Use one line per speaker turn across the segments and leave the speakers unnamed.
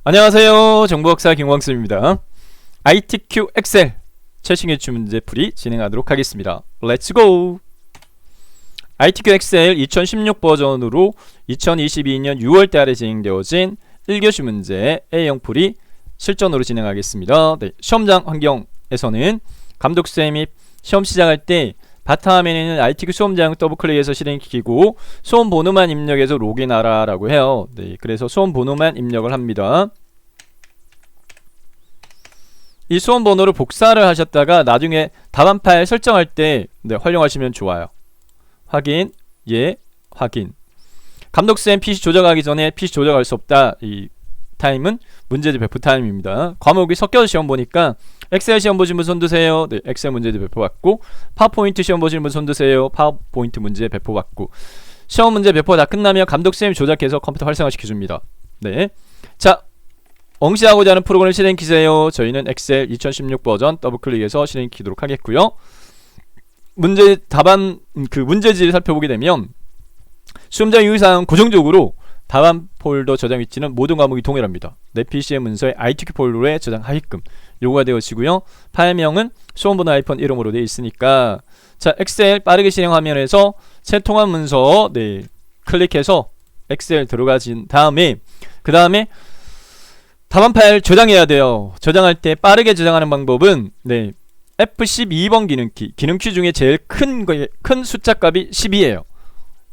안녕하세요. 정보학사 김광수입니다. ITQ 엑셀 최신 기출 문제 풀이 진행하도록 하겠습니다. 렛츠 고! ITQ 엑셀 2016 버전으로 2022년 6월달에 진행되어진 1교시 문제 A형 풀이 실전으로 진행하겠습니다. 네, 시험장 환경에서는 감독쌤이 시험 시작할 때 바탕화면에 있는 ITQ 수험장 더블클릭해서 실행시키고 수험 번호만 입력해서 로그인하라 라고 해요. 네, 그래서 수험 번호만 입력을 합니다. 이 수험 번호를 복사를 하셨다가 나중에 답안 파일 설정할 때 활용하시면 좋아요. 확인, 예, 확인. 감독쌤 PC 조작하기 전에 PC 조작할 수 없다. 이 타임은 문제집 배포 타임입니다. 과목이 섞여서 시험 보니까 엑셀 시험 보신 분 손드세요. 네, 엑셀 문제집 배포 받고, 파워포인트 시험 보신 분 손드세요. 파워포인트 문제 배포 받고. 시험 문제 배포 다 끝나면 감독쌤이 조작해서 컴퓨터 활성화 시켜줍니다. 네, 자, 응시하고자 하는 프로그램 실행키세요. 저희는 엑셀 2016 버전 더블클릭해서 실행키도록 하겠고요. 문제 답안 문제지를 살펴보게 되면 수험장 유의사항 고정적으로 답안 폴더 저장 위치는 모든 과목이 동일합니다. 내 PC의 문서에 ITQ 폴더에 저장하게끔 요구가 되어지고요. 파일명은 수험번호 하이펀 이름으로 되어 있으니까, 자, 엑셀 빠르게 실행 화면에서 새 통합 문서 클릭해서 엑셀 들어가신 다음에 그 다음에 답안 파일 저장해야 돼요. 저장할 때 빠르게 저장하는 방법은 F12번 기능키 중에 제일 큰 숫자 값이 12예요.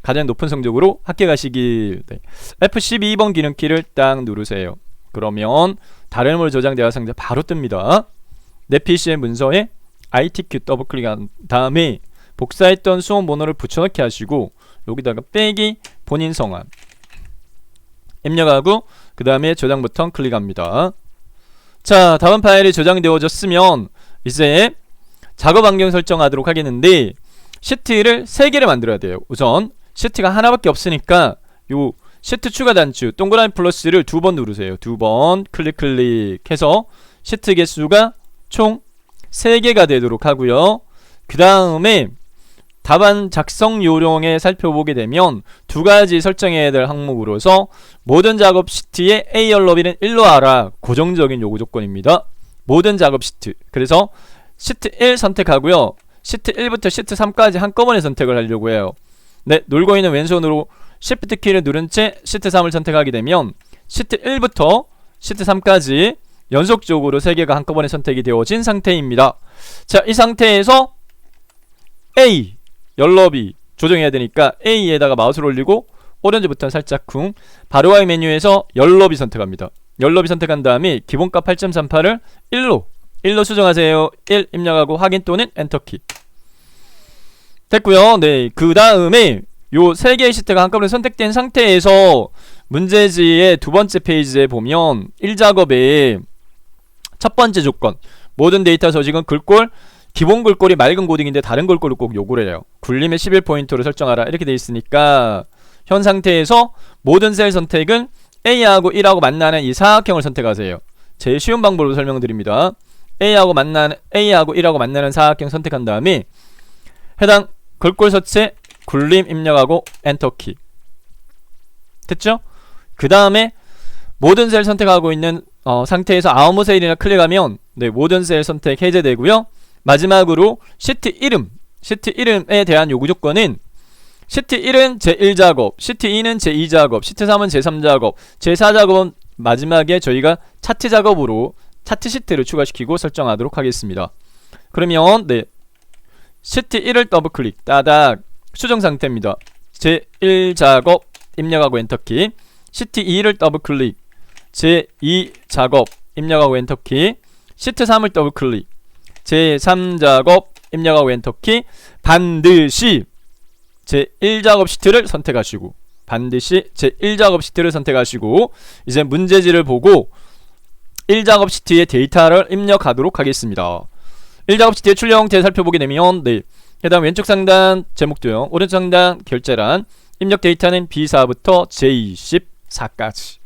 가장 높은 성적으로 합격하시길. F12번 기능키를 딱 누르세요. 그러면 다른 저장되어 상자 바로 뜹니다. 내 PC의 문서에 ITQ 더블클릭한 다음에 복사했던 수험 번호를 붙여넣기 하시고 여기다가 빼기 본인 성함 입력하고 그 다음에 저장 버튼 클릭합니다. 자, 답안 파일이 저장되어졌으면 이제 작업 환경 설정하도록 하겠는데, 시트를 3개를 만들어야 돼요. 우선 시트가 하나밖에 없으니까 요 시트 추가 단추 동그라미 플러스를 2번 누르세요. 2번 클릭해서 시트 개수가 총 3개가 되도록 하고요. 그 다음에 답안 작성 요령에 살펴보게 되면 2가지 설정해야 될 항목으로서 모든 작업 시트의 A 연럽이는 1로 하라, 고정적인 요구 조건입니다. 모든 작업 시트. 그래서 시트 1 선택하고요. 시트 1부터 시트 3까지 한꺼번에 선택을 하려고 해요. 네, 놀고 있는 왼손으로 Shift 키를 누른 채 시트 3을 선택하게 되면 시트 1부터 시트 3까지 연속적으로 3개가 한꺼번에 선택이 되어진 상태입니다. 자, 이 상태에서 A 연럽이 조정해야 되니까 A에다가 마우스를 올리고 오렌지 버튼 살짝 쿵, 바로와의 메뉴에서 연럽이 선택합니다. 연럽이 선택한 다음에 기본값 8.38을 1로 수정하세요. 1 입력하고 확인 또는 엔터키. 됐고요. 네, 그 다음에 요 3개의 시트가 한꺼번에 선택된 상태에서 문제지의 2번째 페이지에 보면 1작업의 첫 번째 조건, 모든 데이터 서식은 글꼴, 기본 글꼴이 맑은 고딩인데 다른 글꼴을 꼭 요구를 해요. 굴림의 11포인트로 설정하라 이렇게 돼 있으니까 현 상태에서 모든 셀 선택은 A하고 1하고 만나는 이 사각형을 선택하세요. 제일 쉬운 방법으로 설명드립니다. A하고 1하고 만나는 사각형 선택한 다음에 해당 글꼴 서체 굴림 입력하고 엔터키. 됐죠? 그 다음에 모든 셀 선택하고 있는 상태에서 아무 셀이나 클릭하면 모든 셀 선택 해제되고요. 마지막으로 시트 이름에 대한 요구 조건은 시트 1은 제1작업, 시트 2는 제2작업, 시트 3은 제3작업, 제4작업은 마지막에 저희가 차트 작업으로 차트 시트를 추가시키고 설정하도록 하겠습니다. 그러면 시트 1을 더블클릭 따닥 수정 상태입니다. 제1작업 입력하고 엔터키. 시트 2를 더블클릭 제2작업 입력하고 엔터키. 시트 3을 더블클릭 제3작업 입력하고 엔터키. 반드시 제1작업 시트를 선택하시고 이제 문제지를 보고 1작업 시트의 데이터를 입력하도록 하겠습니다. 1작업 시트의 출력 형태 살펴보게 되면 해당 왼쪽 상단 제목도형, 오른쪽 상단 결제란, 입력 데이터는 B4부터 J14까지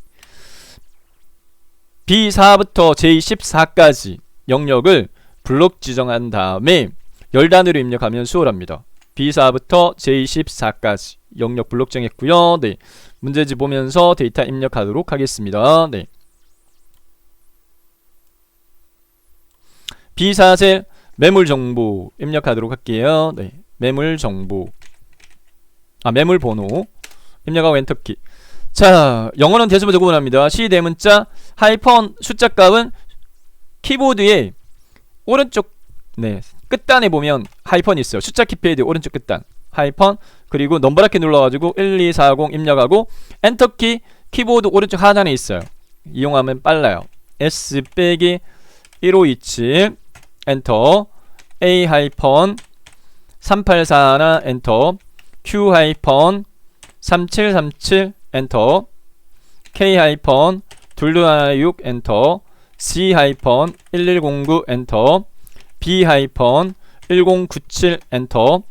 B4부터 J14까지 영역을 블록 지정한 다음에 열단으로 입력하면 수월합니다. B4부터 J14까지 영역 블록 정했고요. 문제지 보면서 데이터 입력하도록 하겠습니다. B4셀 매물 정보 입력하도록 할게요. 네, 매물 정보. 매물 번호 입력하고 엔터키. 자, 영어는 대수부터 구분합니다. 시 대문자 하이펀 숫자 값은 키보드의 오른쪽 끝단에 보면 하이펀이 있어요. 숫자 키패드 오른쪽 끝단 하이펀, 그리고 넘버라키 눌러가지고 1240 입력하고 엔터키 키보드 오른쪽 하단에 있어요. 이용하면 빨라요. S 빼기 1527 엔터, A 하이펀 3841 엔터, Q 하이펀 3737 엔터, K 하이펀 2216 엔터, C 하이펀 1109 엔터, B 하이펀 1097 엔터,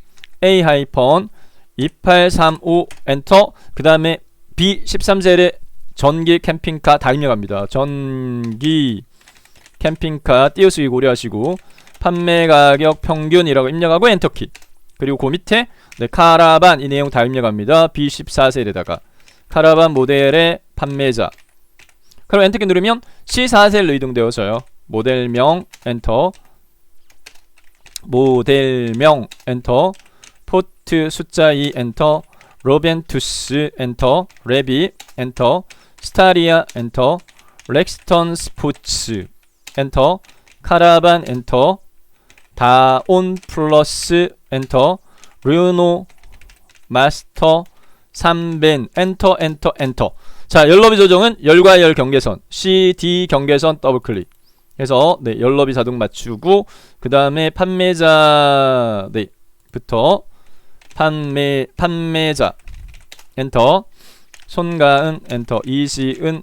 A 하이펀 2835 엔터. 그 다음에 B 13셀에 전기 캠핑카 다 입력합니다. 전기 캠핑카 띄어쓰기 고려하시고 판매 가격 평균이라고 입력하고 엔터키. 그리고 그 밑에 카라반 이 내용 다 입력합니다. B 14셀에다가 카라반 모델의 판매자. 그럼 엔터키 누르면 C4셀로 이동되어서요. 모델명 엔터, 모델명 엔터, 포트 숫자 2 엔터, 로벤투스 엔터, 레비 엔터, 스타리아 엔터, 렉스턴 스포츠 엔터, 카라반 엔터, 다온 플러스 엔터, 르노 마스터 3벤 엔터 엔터 엔터. 자, 열너비 조정은 열과 열 경계선 CD 경계선 더블클릭 해서 열너비 자동 맞추고, 그 다음에 판매자 부터 판매자 엔터, 손가은 엔터, 이지은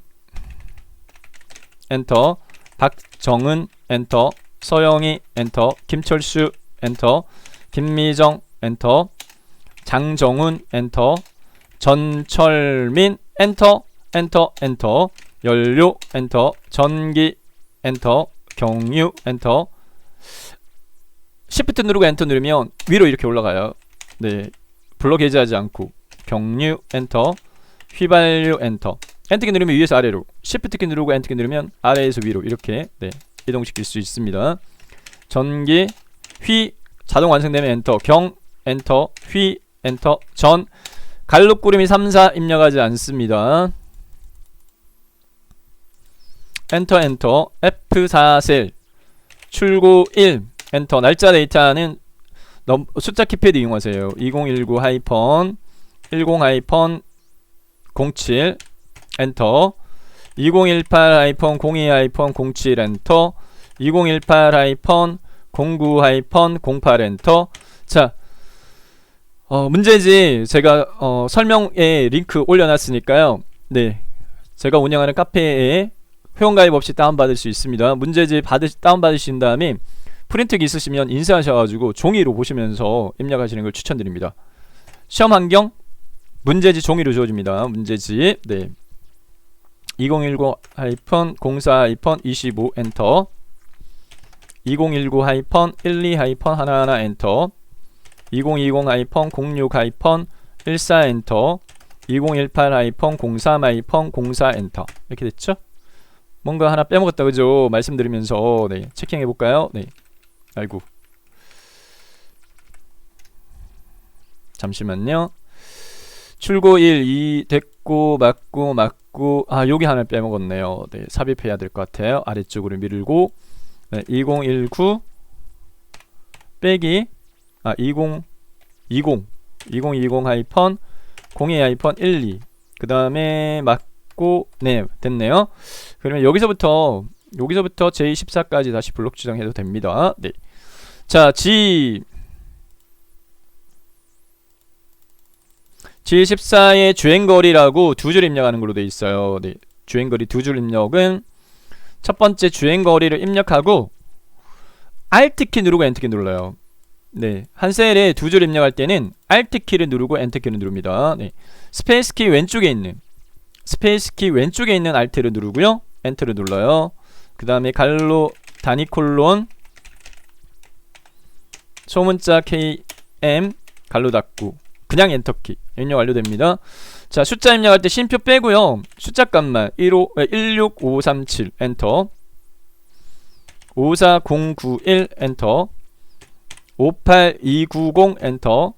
엔터, 박정은 엔터, 서영이 엔터, 김철수 엔터, 김미정 엔터, 장정훈 엔터, 전철민 엔터 엔터 엔터, 연료 엔터, 전기 엔터, 경유 엔터. 시프트 누르고 엔터 누르면 위로 이렇게 올라가요. 블럭 해제하지 않고. 경유 엔터, 휘발유 엔터. 엔터키 누르면 위에서 아래로, 시프트키 누르고 엔터키 누르면 아래에서 위로 이렇게 이동시킬 수 있습니다. 전기, 휘 자동 완성되면 엔터, 경 엔터, 휘 엔터, 전 갈록구름이 3, 4 입력하지 않습니다. 엔터 엔터, F4셀 출고 1 엔터. 날짜 데이터는 숫자 키패드 이용하세요. 2019 하이펀 10 하이펀 07 엔터, 2018 하이펀 02 하이펀 07 엔터, 2018 하이펀 09 하이펀 08 엔터. 자, 문제지 제가 설명에 링크 올려놨으니까요. 제가 운영하는 카페에 회원가입 없이 다운받을 수 있습니다. 문제지 다운받으신 다음에 프린트기 있으시면 인쇄하셔가지고 종이로 보시면서 입력하시는 걸 추천드립니다. 시험 환경 문제지 종이로 주어집니다. 문제지 2019-04-25 엔터, 2019-12-11 엔터, 2020-06-14 엔터, 2018-03-04 엔터. 이렇게 됐죠? 뭔가 하나 빼먹었다 그죠? 말씀드리면서 체킹해볼까요? 아이고, 잠시만요. 출고 1, 2 됐고, 맞고 여기 하나 빼먹었네요. 삽입해야 될 것 같아요. 아래쪽으로 밀고 2019 빼기 2020 하이펀 02 하이펀 12 그 다음에 맞고 됐네요. 그러면 여기서부터 J14까지 다시 블록 지정해도 됩니다. 자, G14의 주행거리라고 두 줄 입력하는 걸로 되어 있어요. 주행거리 두 줄 입력은 첫 번째 주행거리를 입력하고 Alt키 누르고 엔터키 눌러요. 한 셀에 두 줄 입력할 때는 Alt키를 누르고 엔터키를 누릅니다. 스페이스키 왼쪽에 있는 Alt를 누르고요. 엔터를 눌러요. 그 다음에 갈로 단위 콜론 소문자 KM 갈로 닫고 그냥 엔터키 입력 완료됩니다. 자, 숫자 입력할 때 쉼표 빼고요. 숫자 값만 16537 엔터, 54091 엔터, 58290 엔터,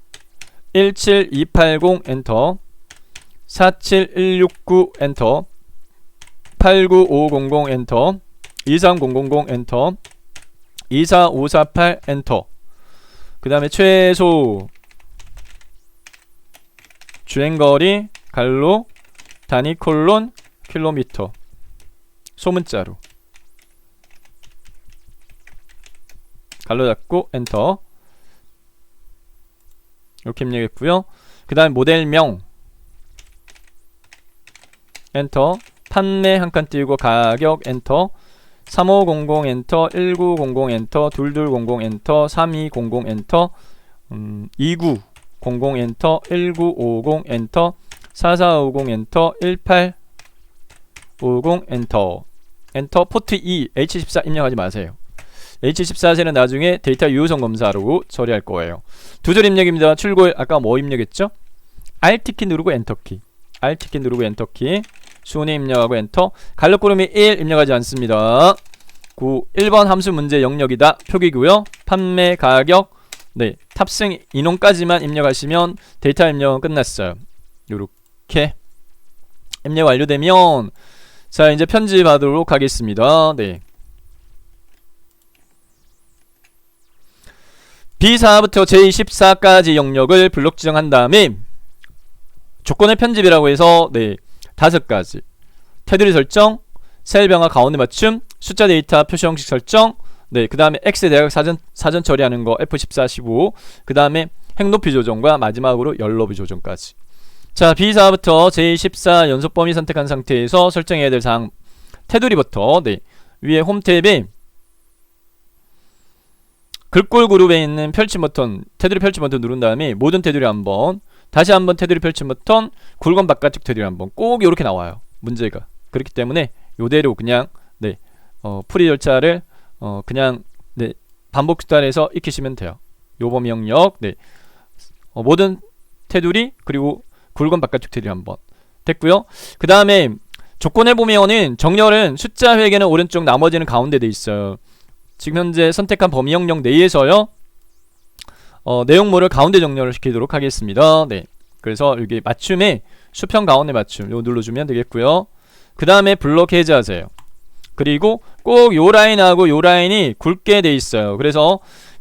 17280 엔터, 47169 엔터, 89500 엔터, 23000 엔터, 24548 엔터. 그 다음에 최소 주행거리 갈로 단위 콜론 킬로미터 소문자로 갈로 잡고 엔터 이렇게 입력했고요. 그 다음에 모델명 엔터, 판매 한 칸 띄우고 가격 엔터, 3500 엔터, 1900 엔터, 2200 엔터, 3200 엔터, 2900 엔터, 1950 엔터, 4450 엔터, 1850 엔터. 엔터. 포트 2 H14 입력하지 마세요. H14세는 나중에 데이터 유효성 검사로 처리할 거예요. 두 줄 입력입니다. 출고일 아까 뭐 입력했죠? Alt키 누르고 엔터키, Alt키 누르고 엔터키, 순위 입력하고 엔터. 갈록구름이 1 입력하지 않습니다. 1번 함수 문제 영역이다 표기고요. 판매 가격 네 탑승 인원까지만 입력하시면 데이터 입력은 끝났어요. 요렇게 입력 완료되면 자 이제 편집하도록 하겠습니다. 네. B4부터 J14까지 영역을 블록 지정한 다음에 조건의 편집이라고 해서 네 5가지 테두리 설정, 셀 병화 가운데 맞춤, 숫자 데이터 표시 형식 설정, 네 그 다음에 X 대각 사전 처리하는 거 F14, 15, 그 다음에 행 높이 조정과 마지막으로 열 높이 조정까지. 자 B4부터 J14 연속 범위 선택한 상태에서 설정해야 될 사항 테두리부터 네 위에 홈 탭에 글꼴 그룹에 있는 펼침 버튼, 테두리 펼침 버튼 누른 다음에 모든 테두리 한번, 다시 한번 테두리 펼침 버튼, 굵은 바깥쪽 테두리 한번 꼭 이렇게 나와요. 문제가. 그렇기 때문에 요대로 그냥 네 풀이 절차를 그냥 네 반복 수단해서 익히시면 돼요. 요 범위 영역 네 모든 테두리 그리고 굵은 바깥쪽 테두리 한번 됐고요. 그 다음에 조건에 보면은 정렬은 숫자 회계는 오른쪽 나머지는 가운데 돼 있어요. 지금 현재 선택한 범위 영역 내에서요 내용물을 가운데 정렬을 시키도록 하겠습니다. 네 그래서 여기 맞춤에 수평 가운데 맞춤 요 눌러주면 되겠고요. 그 다음에 블록 해제하세요. 그리고 꼭 요 라인하고 요 라인이 굵게 돼 있어요. 그래서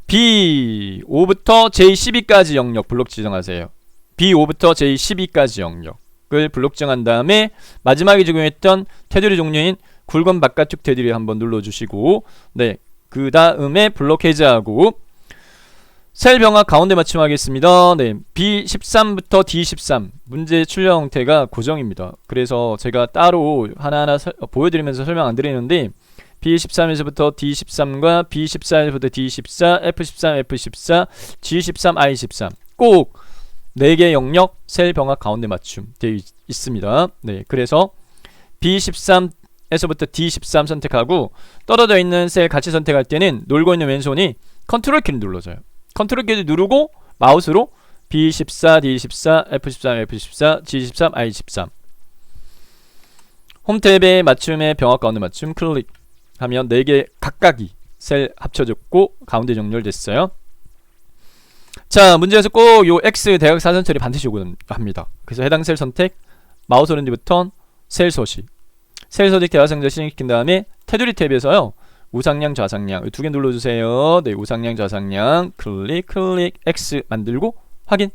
B5부터 J12까지 영역 블록 지정하세요. B5부터 J12까지 영역을 블록 지정한 다음에 마지막에 적용했던 테두리 종류인 굵은 바깥쪽 테두리 한번 눌러주시고 네 그 다음에 블록 해제하고 셀 병합 가운데 맞춤하겠습니다. 네, B13부터 D13 문제 출력 형태가 고정입니다. 그래서 제가 따로 하나하나 보여드리면서 설명 안 드리는데 B13에서부터 D13과 B14에서부터 D14, F13, F14, G13, I13 꼭 4개 영역 셀 병합 가운데 맞춤 되어 있습니다. 네, 그래서 B13 에서부터 D13 선택하고 떨어져 있는 셀 같이 선택할 때는 놀고 있는 왼손이 컨트롤 키를 눌러줘요. 컨트롤 키를 누르고 마우스로 B14, D14, F13, F14, G13, I13 홈 탭에 맞춤에 병합 가운데 맞춤 클릭하면 4개 각각이 셀 합쳐졌고 가운데 정렬됐어요. 자 문제에서 꼭 요 X 대각 사선 처리 반드시 요구합니다. 그래서 해당 셀 선택 마우스 오른쪽 버튼 셀 서식 셀 서식 대화 상자 실행시킨 다음에 테두리 탭에서요 우상향 좌상향 2개 눌러주세요. 네 우상향 좌상향 클릭 X 만들고 확인.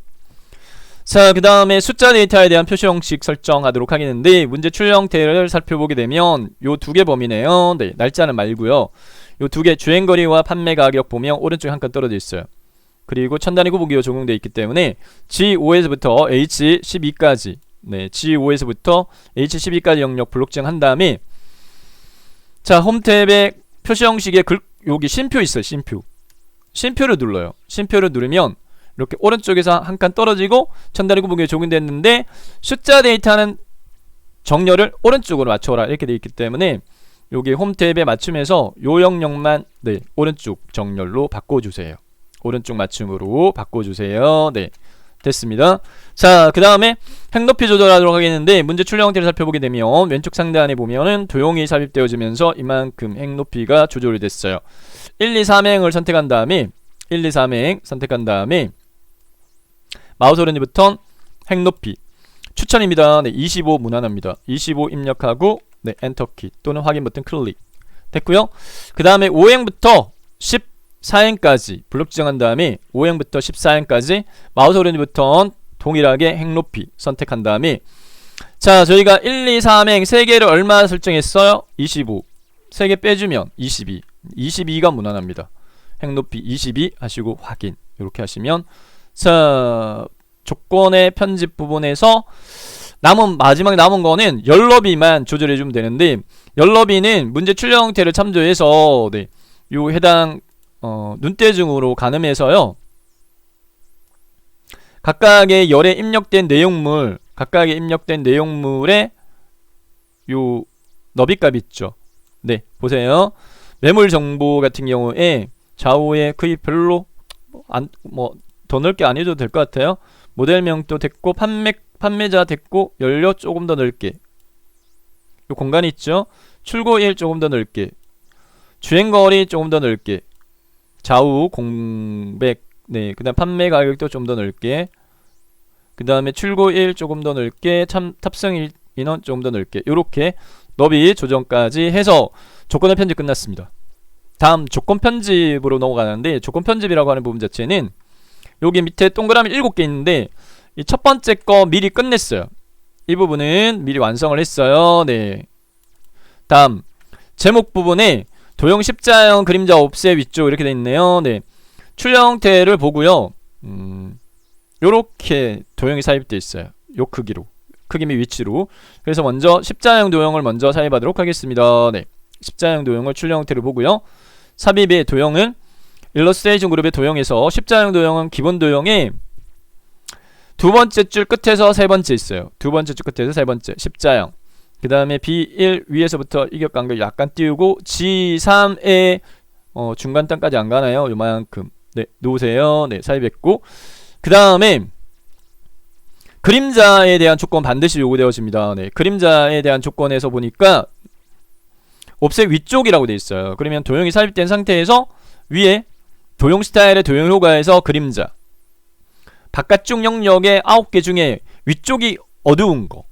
자 그 다음에 숫자 데이터에 대한 표시 형식 설정하도록 하겠는데 문제 출력 형태를 살펴보게 되면 요 2개 범위네요. 네 날짜는 말고요. 요 2개 주행거리와 판매 가격 보면 오른쪽에 한 칸 떨어져 있어요. 그리고 첨단위 구분기호 적용되어 있기 때문에 G5에서부터 H12까지 네, G5에서부터 H12까지 영역 블록 지정한 다음에 자, 홈 탭에 표시 형식에 여기 쉼표 있어요. 쉼표를 눌러요. 쉼표를 누르면 이렇게 오른쪽에서 한 칸 떨어지고 첨단위 구분기호 적용됐는데 숫자 데이터는 정렬을 오른쪽으로 맞춰라 이렇게 되어 있기 때문에 여기 홈 탭에 맞춤해서 요 영역만 네, 오른쪽 정렬로 바꿔주세요. 오른쪽 맞춤으로 바꿔주세요. 네. 됐습니다. 자, 그 다음에 행높이 조절하도록 하겠는데 문제 출력 형태를 살펴보게 되면 왼쪽 상단에 보면은 도형이 삽입되어지면서 이만큼 행높이가 조절이 됐어요. 1, 2, 3행을 선택한 다음에 1, 2, 3행 선택한 다음에 마우스 오른쪽 버튼 행높이 추천입니다. 네, 25 무난합니다. 25 입력하고 네, 엔터키 또는 확인 버튼 클릭 됐고요. 그 다음에 5행부터 14행까지 블록 지정한 다음에 5행부터 14행까지 마우스 오른쪽 버튼 동일하게 행높이 선택한 다음에 자, 저희가 1, 2, 3행 3개를 얼마 설정했어요? 25 3개 빼주면 22 22가 무난합니다. 행높이 22 하시고 확인 이렇게 하시면 자, 조건의 편집 부분에서 마지막에 남은 거는 열너비만 조절해주면 되는데 열너비는 문제 출력 형태를 참조해서 네, 요 해당 눈대중으로 가늠해서요 각각의 열에 입력된 내용물의 요 너비값 있죠. 네, 보세요. 매물 정보 같은 경우에 좌우에 거의 별로 더 넓게 안 해줘도 될 것 같아요. 모델명도 됐고 판매자 됐고 연료 조금 더 넓게 요 공간이 있죠. 출고일 조금 더 넓게 주행거리 조금 더 넓게 좌우 공백 네, 그 다음 판매 가격도 좀 더 넓게 그 다음에 출고일 조금 더 넓게 탑승 인원 조금 더 넓게 요렇게 너비 조정까지 해서 조건의 편집 끝났습니다. 다음 조건 편집으로 넘어가는데 조건 편집이라고 하는 부분 자체는 여기 밑에 동그라미 7개 있는데 이 첫 번째 거 미리 끝냈어요. 이 부분은 미리 완성을 했어요. 네. 다음 제목 부분에 도형 십자형 그림자 옵셋 위쪽 이렇게 돼 있네요. 네. 출력 형태를 보고요. 요렇게 도형이 삽입되어 있어요. 요 크기로. 크기 및 위치로. 그래서 먼저 십자형 도형을 먼저 삽입하도록 하겠습니다. 네. 십자형 도형을 출력 형태를 보고요. 삽입의 도형은 일러스트레이션 그룹의 도형에서 십자형 도형은 기본 도형에 두 번째 줄 끝에서 세 번째 있어요. 두 번째 줄 끝에서 세 번째 십자형. 그 다음에 B1 위에서부터 이격간격 약간 띄우고 G3에 중간 단까지 안 가나요? 요만큼 네 놓으세요. 네 삽입했고 그 다음에 그림자에 대한 조건 반드시 요구되어집니다. 네 그림자에 대한 조건에서 보니까 옵셋 위쪽이라고 되어 있어요. 그러면 도형이 삽입된 상태에서 위에 도형 스타일의 도형 효과에서 그림자 바깥쪽 영역의 9개 중에 위쪽이 어두운 거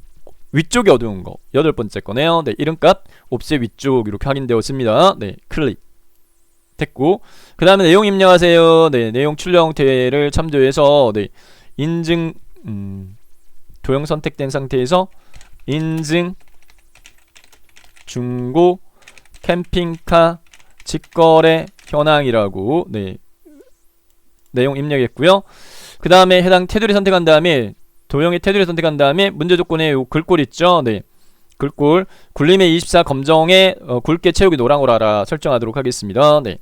8번째 거네요. 네, 이름값 옵셋 위쪽 이렇게 확인되었습니다. 네, 클릭 됐고 그 다음에 내용 입력하세요. 네, 내용 출력 형태를 참조해서 네, 인증 도형 선택된 상태에서 인증 중고 캠핑카 직거래 현황이라고 네, 내용 입력했고요. 그 다음에 해당 테두리 선택한 다음에 도형의 테두리 선택한 다음에 문제 조건에 요 글꼴 있죠. 네, 글꼴 굴림의 24 검정에 굵게 채우기 노랑으로 하라 설정하도록 하겠습니다. 네.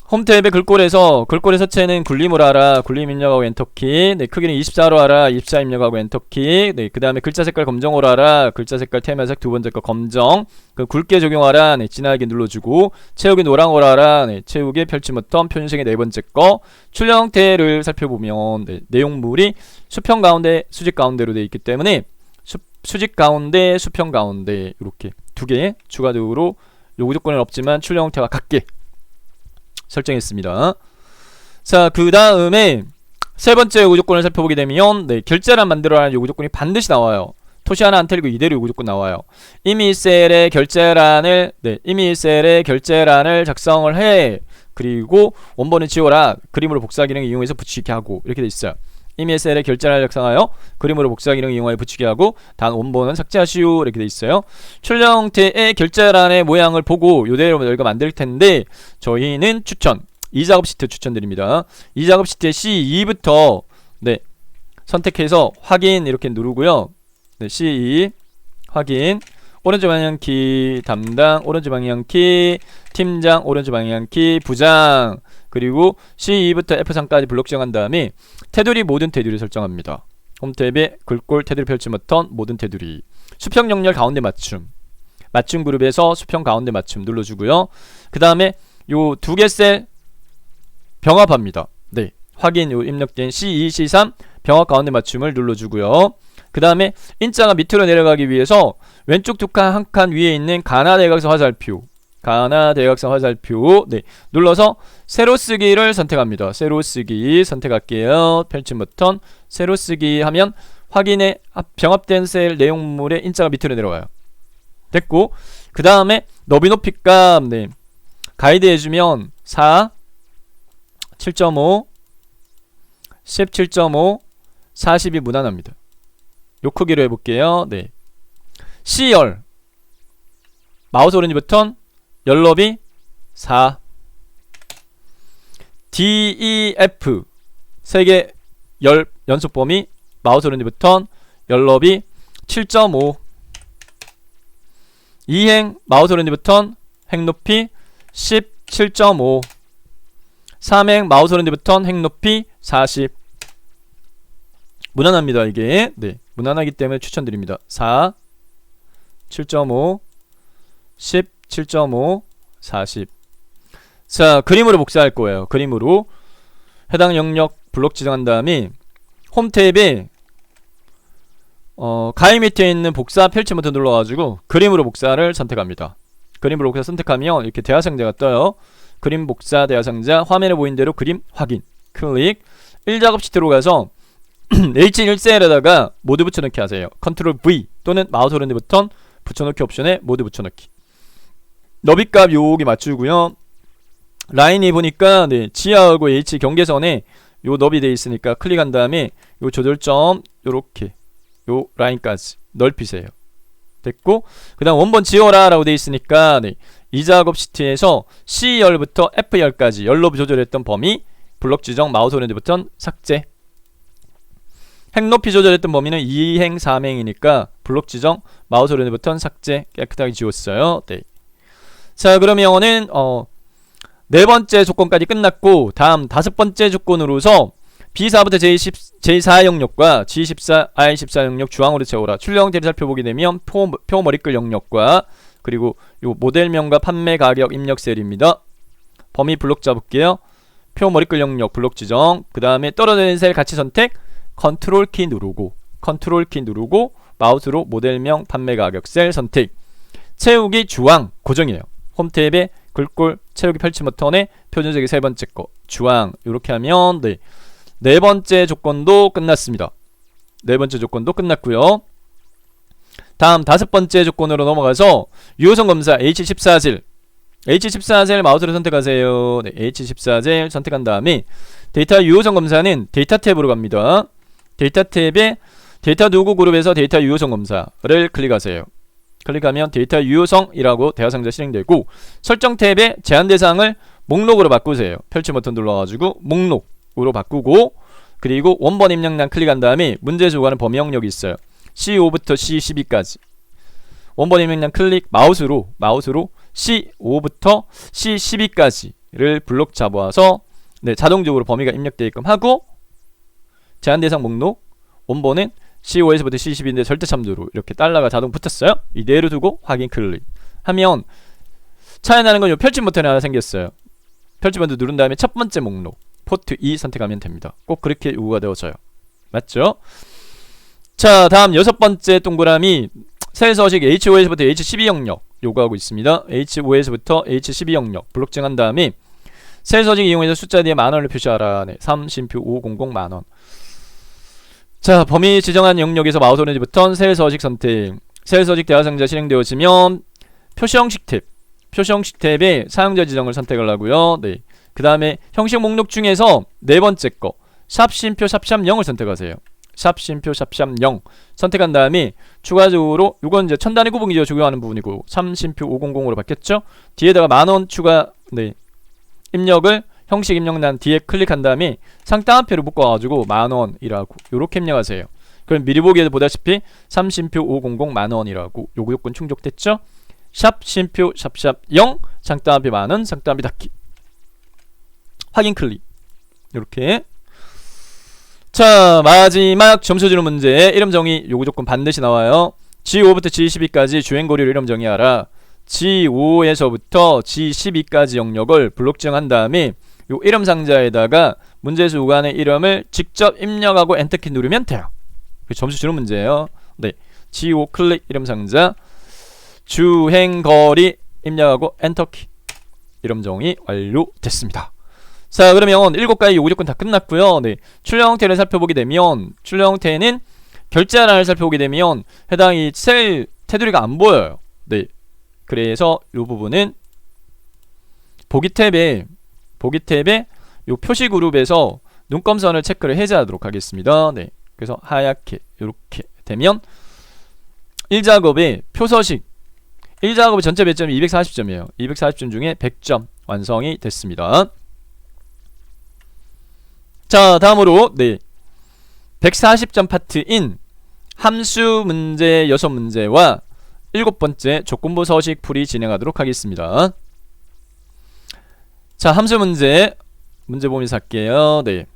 홈탭의 글꼴에서 글꼴의 서체는 굴림으로 하라 굴림 입력하고 엔터키 네, 크기는 24로 하라 24 입력하고 엔터키 네, 그 다음에 글자 색깔 검정으로 하라 글자 색깔 테마색 두 번째 거 검정 그 굵게 적용하라 네, 진하게 눌러주고 채우기 노랑으로 하라 네, 채우기 펼침 버튼 표준색의 네 번째 거 출력 형태를 살펴보면 네, 내용물이 수평 가운데 수직 가운데로 되어 있기 때문에 수직 가운데 수평 가운데 이렇게 두 개 추가적으로 요구 조건은 없지만 출력 형태와 같게 설정했습니다. 자, 그 다음에 세 번째 요구 조건을 살펴보게 되면 네, 결제란 만들어라는 요구 조건이 반드시 나와요. 토시 하나 안 틀리고 이대로 요구 조건 나와요. 이미 셀의 결제란을 작성을 해. 그리고 원본을 지워라. 그림으로 복사 기능을 이용해서 붙이게 하고 이렇게 돼 있어요. 이미 셀의 결제란을 작성하여 그림으로 복사 기능을 이용하여 붙이게 하고 단 원본은 삭제하시오 이렇게 돼 있어요. 출력 형태의 결제란의 모양을 보고 요대로 저희가 만들 텐데 저희는 추천 이 작업 시트 추천드립니다. 이 작업 시트의 C2부터 네 선택해서 확인 이렇게 누르고요. 네, C2 확인 오른쪽 방향키 담당 오른쪽 방향키 팀장 오른쪽 방향키 부장 그리고 C2부터 F3까지 블록 지정한 다음에 테두리 모든 테두리 설정합니다. 홈탭에 글꼴 테두리 펼침 버튼 모든 테두리 수평 영역 가운데 맞춤 그룹에서 수평 가운데 맞춤 눌러주고요. 그 다음에 요 두 개 셀 병합합니다. 네, 확인 요 입력된 C2, C3 병합 가운데 맞춤을 눌러주고요. 그 다음에 인자가 밑으로 내려가기 위해서 왼쪽 두 칸 한 칸 위에 있는 가나 대각선 화살표 네, 눌러서 세로 쓰기를 선택합니다. 세로 쓰기 선택할게요. 펼침 버튼 세로 쓰기 하면 확인에 병합된 셀 내용물의 인자가 밑으로 내려와요. 됐고 그 다음에 너비 높이 값 네, 가이드 해주면 4 7.5 17.5 40이 무난합니다. 요 크기로 해볼게요. 네. C열 마우스 오른쪽 버튼 열너비 4 DEF 세개 열 연속 범위 마우스 오른쪽 버튼 열너비 7.5 2행 마우스 오른쪽 버튼 행높이 17.5 3행 마우스 오른쪽 버튼 행높이 40 무난합니다. 이게 네 무난하기 때문에 추천드립니다. 4 7.5 17.5 40 자 그림으로 복사할 거예요. 그림으로 해당 영역 블록 지정한 다음에 홈 탭에 가위 밑에 있는 복사 펼침 버튼 눌러가지고 그림으로 복사를 선택합니다. 그림으로 복사 선택하면 이렇게 대화상자가 떠요. 그림 복사 대화상자 화면에 보이는 대로 그림 확인 클릭 1작업 시트로 가서 H1셀에다가 모드 붙여넣기 하세요. 컨트롤 V 또는 마우스 오른쪽 버튼 붙여넣기 옵션에 모드 붙여넣기 너비값 여기 맞추고요. 라인이 보니까 네, 지하하고 H 경계선에 요 너비 돼 있으니까 클릭한 다음에 요 조절점 요렇게 요 라인까지 넓히세요. 됐고 그 다음 원본 지워라 라고 돼 있으니까 네, 이 작업 시트에서 C열부터 F열까지 열로 조절했던 범위 블록 지정 마우스 오른쪽 버튼 삭제 행 높이 조절했던 범위는 2행 3행이니까 블록 지정 마우스 오른쪽 버튼 삭제 깨끗하게 지웠어요. 네. 자 그러면은 네 번째 조건까지 끝났고 다음 다섯 번째 조건으로서 B4부터 J4 영역과 G14, I14 영역 중앙으로 채워라. 출력 형태를 살펴보게 되면 표 머리글 영역과 그리고 요 모델명과 판매 가격 입력 셀입니다. 범위 블록 잡을게요. 표 머리글 영역 블록 지정 그 다음에 떨어지는 셀 같이 선택 컨트롤 키 누르고 마우스로 모델명 판매 가격 셀 선택 채우기 주황 고정이에요. 홈 탭에 글꼴 채우기 펼침 버튼에 표준색이 세 번째 거 주황 이렇게 하면 네 번째 조건도 끝났습니다. 네 번째 조건도 끝났고요. 다음 다섯 번째 조건으로 넘어가서 유효성 검사 H14셀 마우스로 선택하세요. 네, H14셀 선택한 다음에 데이터 유효성 검사는 데이터 탭으로 갑니다. 데이터 탭에 데이터 도구 그룹에서 데이터 유효성 검사를 클릭하세요. 클릭하면 데이터 유효성이라고 대화상자 실행되고 설정 탭에 제한 대상을 목록으로 바꾸세요. 펼침 버튼 눌러가지고 목록으로 바꾸고 그리고 원본 입력란 클릭한 다음에 문제 조과는 범위 영역이 있어요. C5부터 C12까지 원본 입력란 클릭 마우스로 C5부터 C12까지를 블록 잡아와서 네, 자동적으로 범위가 입력되게끔 하고 제한 대상 목록 원본은 C5에서부터 C12인데 절대 참조로 이렇게 달러가 자동 붙었어요. 이대로 두고 확인 클릭 하면 차이 나는 건 요 펼침 버튼이 하나 생겼어요. 펼침 버튼 누른 다음에 첫 번째 목록 포트 2 선택하면 됩니다. 꼭 그렇게 요구가 되어져요. 맞죠? 자 다음 여섯 번째 동그라미 셀 서식 H5에서부터 H12 영역 요구하고 있습니다. H5에서부터 H12 영역 블록 정한 다음에 셀 서식 이용해서 숫자 뒤에 만원을 표시하라. 네, 3 쉼표 500 만원. 자 범위 지정한 영역에서 마우스 오른쪽 버튼 셀 서식 선택 셀 서식 대화상자 실행되어지면 표시 형식 탭에 사용자 지정을 선택을 하고요. 네. 그 다음에 형식 목록 중에서 네 번째 거 샵 쉼표 샵샵 0을 선택하세요. 샵 쉼표 샵샵 0 선택한 다음에 추가적으로 이건 이제 천 단위 구분기죠. 적용하는 부분이고 3 쉼표 500으로 바뀌었죠. 뒤에다가 만원 추가 네 입력을 형식 입력란 뒤에 클릭한 다음에 상따옴표를 묶어가지고 만원이라고 요렇게 입력하세요. 그럼 미리 보기에도 보다시피 3 쉼표 500 만원이라고 요구 요건 충족됐죠. 샵 쉼표 샵샵 0 상따옴표 만원 상따옴표 닫기 확인 클릭 요렇게. 자 마지막 점수 주는 문제 이름 정의 요구 조건 반드시 나와요. G5부터 G12까지 주행거리를 이름 정의하라. G5에서부터 G12까지 영역을 블록 지정한 다음에 요 이름 상자에다가 문제에서 요구하는 이름을 직접 입력하고 엔터키 누르면 돼요. 점수 주는 문제예요. 네, 지오 클릭 이름 상자 주행거리 입력하고 엔터키 이름 정의 완료됐습니다. 자, 그러면 7가지 요구 조건 다 끝났고요. 네, 출력 형태를 살펴보게 되면 출력 형태는 결제 하나를 살펴보게 되면 해당 이 셀 테두리가 안 보여요. 네, 그래서 이 부분은 보기 탭에 요 표시 그룹에서 눈금선을 체크를 해제하도록 하겠습니다. 네, 그래서 하얗게 이렇게 되면 1작업의 표서식 1작업의 전체 배점이 240점이에요. 240점 중에 100점 완성이 됐습니다. 자, 다음으로 네 140점 파트인 함수 문제 6문제와 7번째 조건부 서식 풀이 진행하도록 하겠습니다. 자, 함수 문제 보면서 할게요. 네,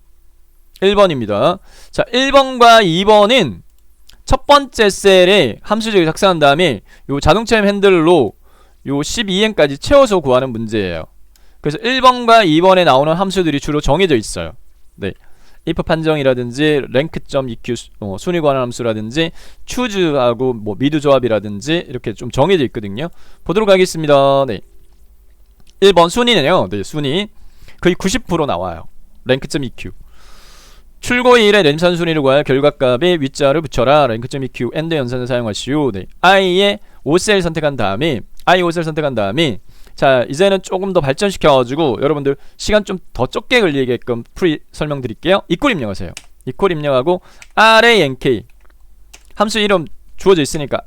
1번입니다. 자, 1번과 2번은 첫 번째 셀에 함수적을 작성한 다음에 요 자동체험 핸들로 요 12행까지 채워서 구하는 문제예요. 그래서 1번과 2번에 나오는 함수들이 주로 정해져 있어요. 네, if 판정이라든지 rank.eq 순위 관한 함수라든지 choose하고 뭐 mid 조합이라든지 이렇게 좀 정해져 있거든요. 보도록 하겠습니다. 네, 1번 순위는요. 네, 순위 거의 90% 나와요. rank.eq 출고일의 램산 순위를 구하여 결과값에 윗자를 붙여라. rank.eq and 연산을 사용하시오. 네, i의 5셀 선택한 다음에 i 5셀 선택한 다음에 자, 이제는 조금 더 발전시켜가지고 여러분들 시간 좀 더 좁게 걸리게끔 풀이 설명드릴게요. 이퀄 입력하세요. 이퀄 입력하고 RANK 함수 이름 주어져 있으니까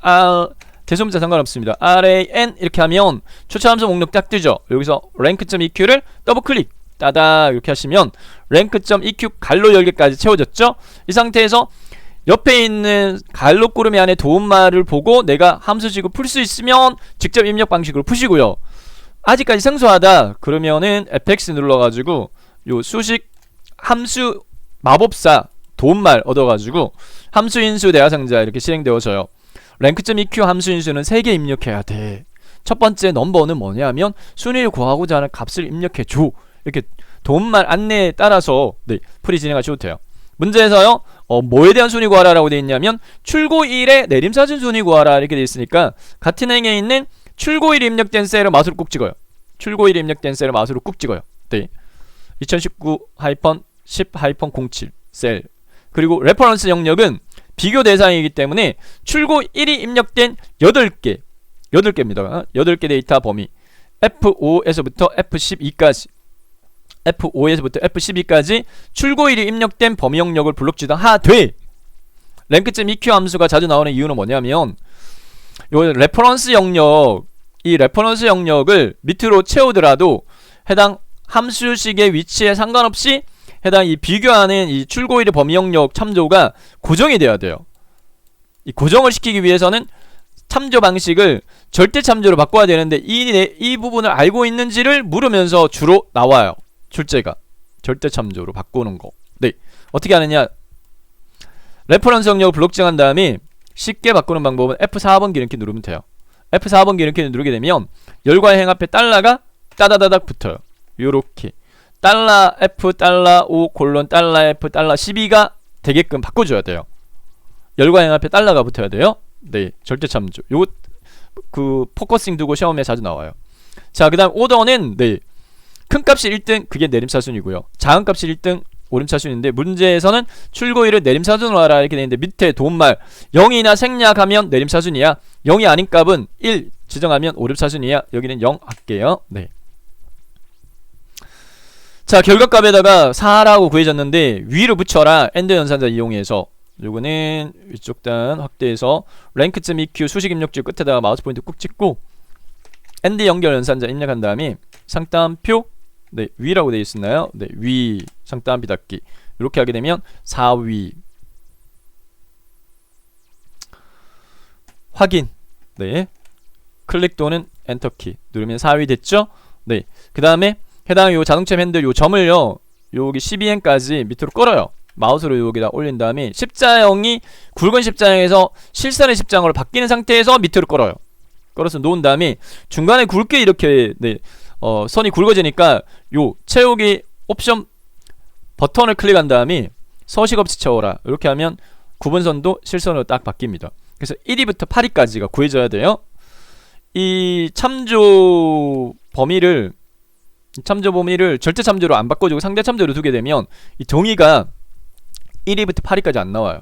대소문자 상관없습니다. RAN 이렇게 하면 추천함수 목록 딱 뜨죠. 여기서 rank.eq를 더블클릭 따다 이렇게 하시면 rank.eq 갈로 열개까지 채워졌죠. 이 상태에서 옆에 있는 갈로 꾸러미 안에 도움말을 보고 내가 함수식을 풀 수 있으면 직접 입력 방식으로 푸시고요. 아직까지 생소하다 그러면은 fx 눌러가지고 요 수식 함수 마법사 도움말 얻어가지고 함수인수 대화상자 이렇게 실행되어져요. rank.eq 함수인수는 3개 입력해야 돼. 첫 번째 넘버는 뭐냐면 순위를 구하고자 하는 값을 입력해줘. 이렇게 도움말 안내에 따라서 네, 풀이 진행하셔도 돼요. 문제에서요 뭐에 대한 순위 구하라 라고 되어 있냐면 출고일에 내림사준 순위 구하라 이렇게 되어 있으니까 같은 행에 있는 출고일이 입력된 셀을 마우스로 꾹 찍어요. 출고일이 입력된 셀을 마우스로 꾹 찍어요. 네, 2019-10-07 셀 그리고 레퍼런스 영역은 비교 대상이기 때문에 출고일이 입력된 8개입니다. 8개 데이터 범위 F5에서부터 F12까지 F5에서부터 F12까지 출고일이 입력된 범위 영역을 블록지도 하되 rank.eq 함수가 자주 나오는 이유는 뭐냐면 요 레퍼런스 영역 이 레퍼런스 영역을 밑으로 채우더라도 해당 함수식의 위치에 상관없이 해당 이 비교하는 이 출고일의 범위 영역 참조가 고정이 돼야 돼요. 이 고정을 시키기 위해서는 참조 방식을 절대 참조로 바꿔야 되는데 이 부분을 알고 있는지를 물으면서 주로 나와요. 출제가 절대 참조로 바꾸는 거. 네, 어떻게 하느냐? 레퍼런스 영역을 블록 지정한 다음에 쉽게 바꾸는 방법은 F4번 기름키 누르면 돼요. F4번 기름키 누르게 되면 열과의 행 앞에 달러가 따다다닥 붙어요. 요렇게 달러 F 달러 5 콜론 달러 F 달러 12가 되게끔 바꿔줘야 돼요. 열과의 행 앞에 달러가 붙어야 돼요. 네, 절대 참조. 요거 그 포커싱 두고 시험에 자주 나와요. 자, 그 다음 오더는 네, 큰 값이 1등 그게 내림차순이고요. 작은 값이 1등 오름차순인데 문제에서는 출고일을 내림차순으로 하라 이렇게 되는데 밑에 도움말 0이나 생략하면 내림차순이야. 0이 아닌 값은 1 지정하면 오름차순이야. 여기는 0 할게요. 네. 자, 결과값에다가 4라고 구해졌는데 위로 붙여라. 엔드 연산자 이용해서 요거는 위쪽 단 확대해서 rank.eq 수식 입력줄 끝에다가 마우스 포인트 꾹 찍고 엔드 연결 연산자 입력한 다음에 상따옴표 네, 위라고 되어 있었나요? 네, 위 상따옴표 닫기 이렇게 하게 되면 4위 확인 네, 클릭 또는 엔터키 누르면 4위 됐죠? 네, 그 다음에 해당 요 자동차 핸들 요 점을요 여기 12행까지 밑으로 끌어요. 마우스로 여기다 올린 다음에 십자형이 굵은 십자형에서 실선의 십자형으로 바뀌는 상태에서 밑으로 끌어요. 끌어서 놓은 다음에 중간에 굵게 이렇게 네, 선이 굵어지니까 요 채우기 옵션 버튼을 클릭한 다음에 서식 없이 채워라. 이렇게 하면 구분선도 실선으로 딱 바뀝니다. 그래서 1위부터 8위까지가 구해져야 돼요. 이 참조 범위를 절대 참조로 안 바꿔주고 상대 참조로 두게 되면 이 정의가 1위부터 8위까지 안 나와요.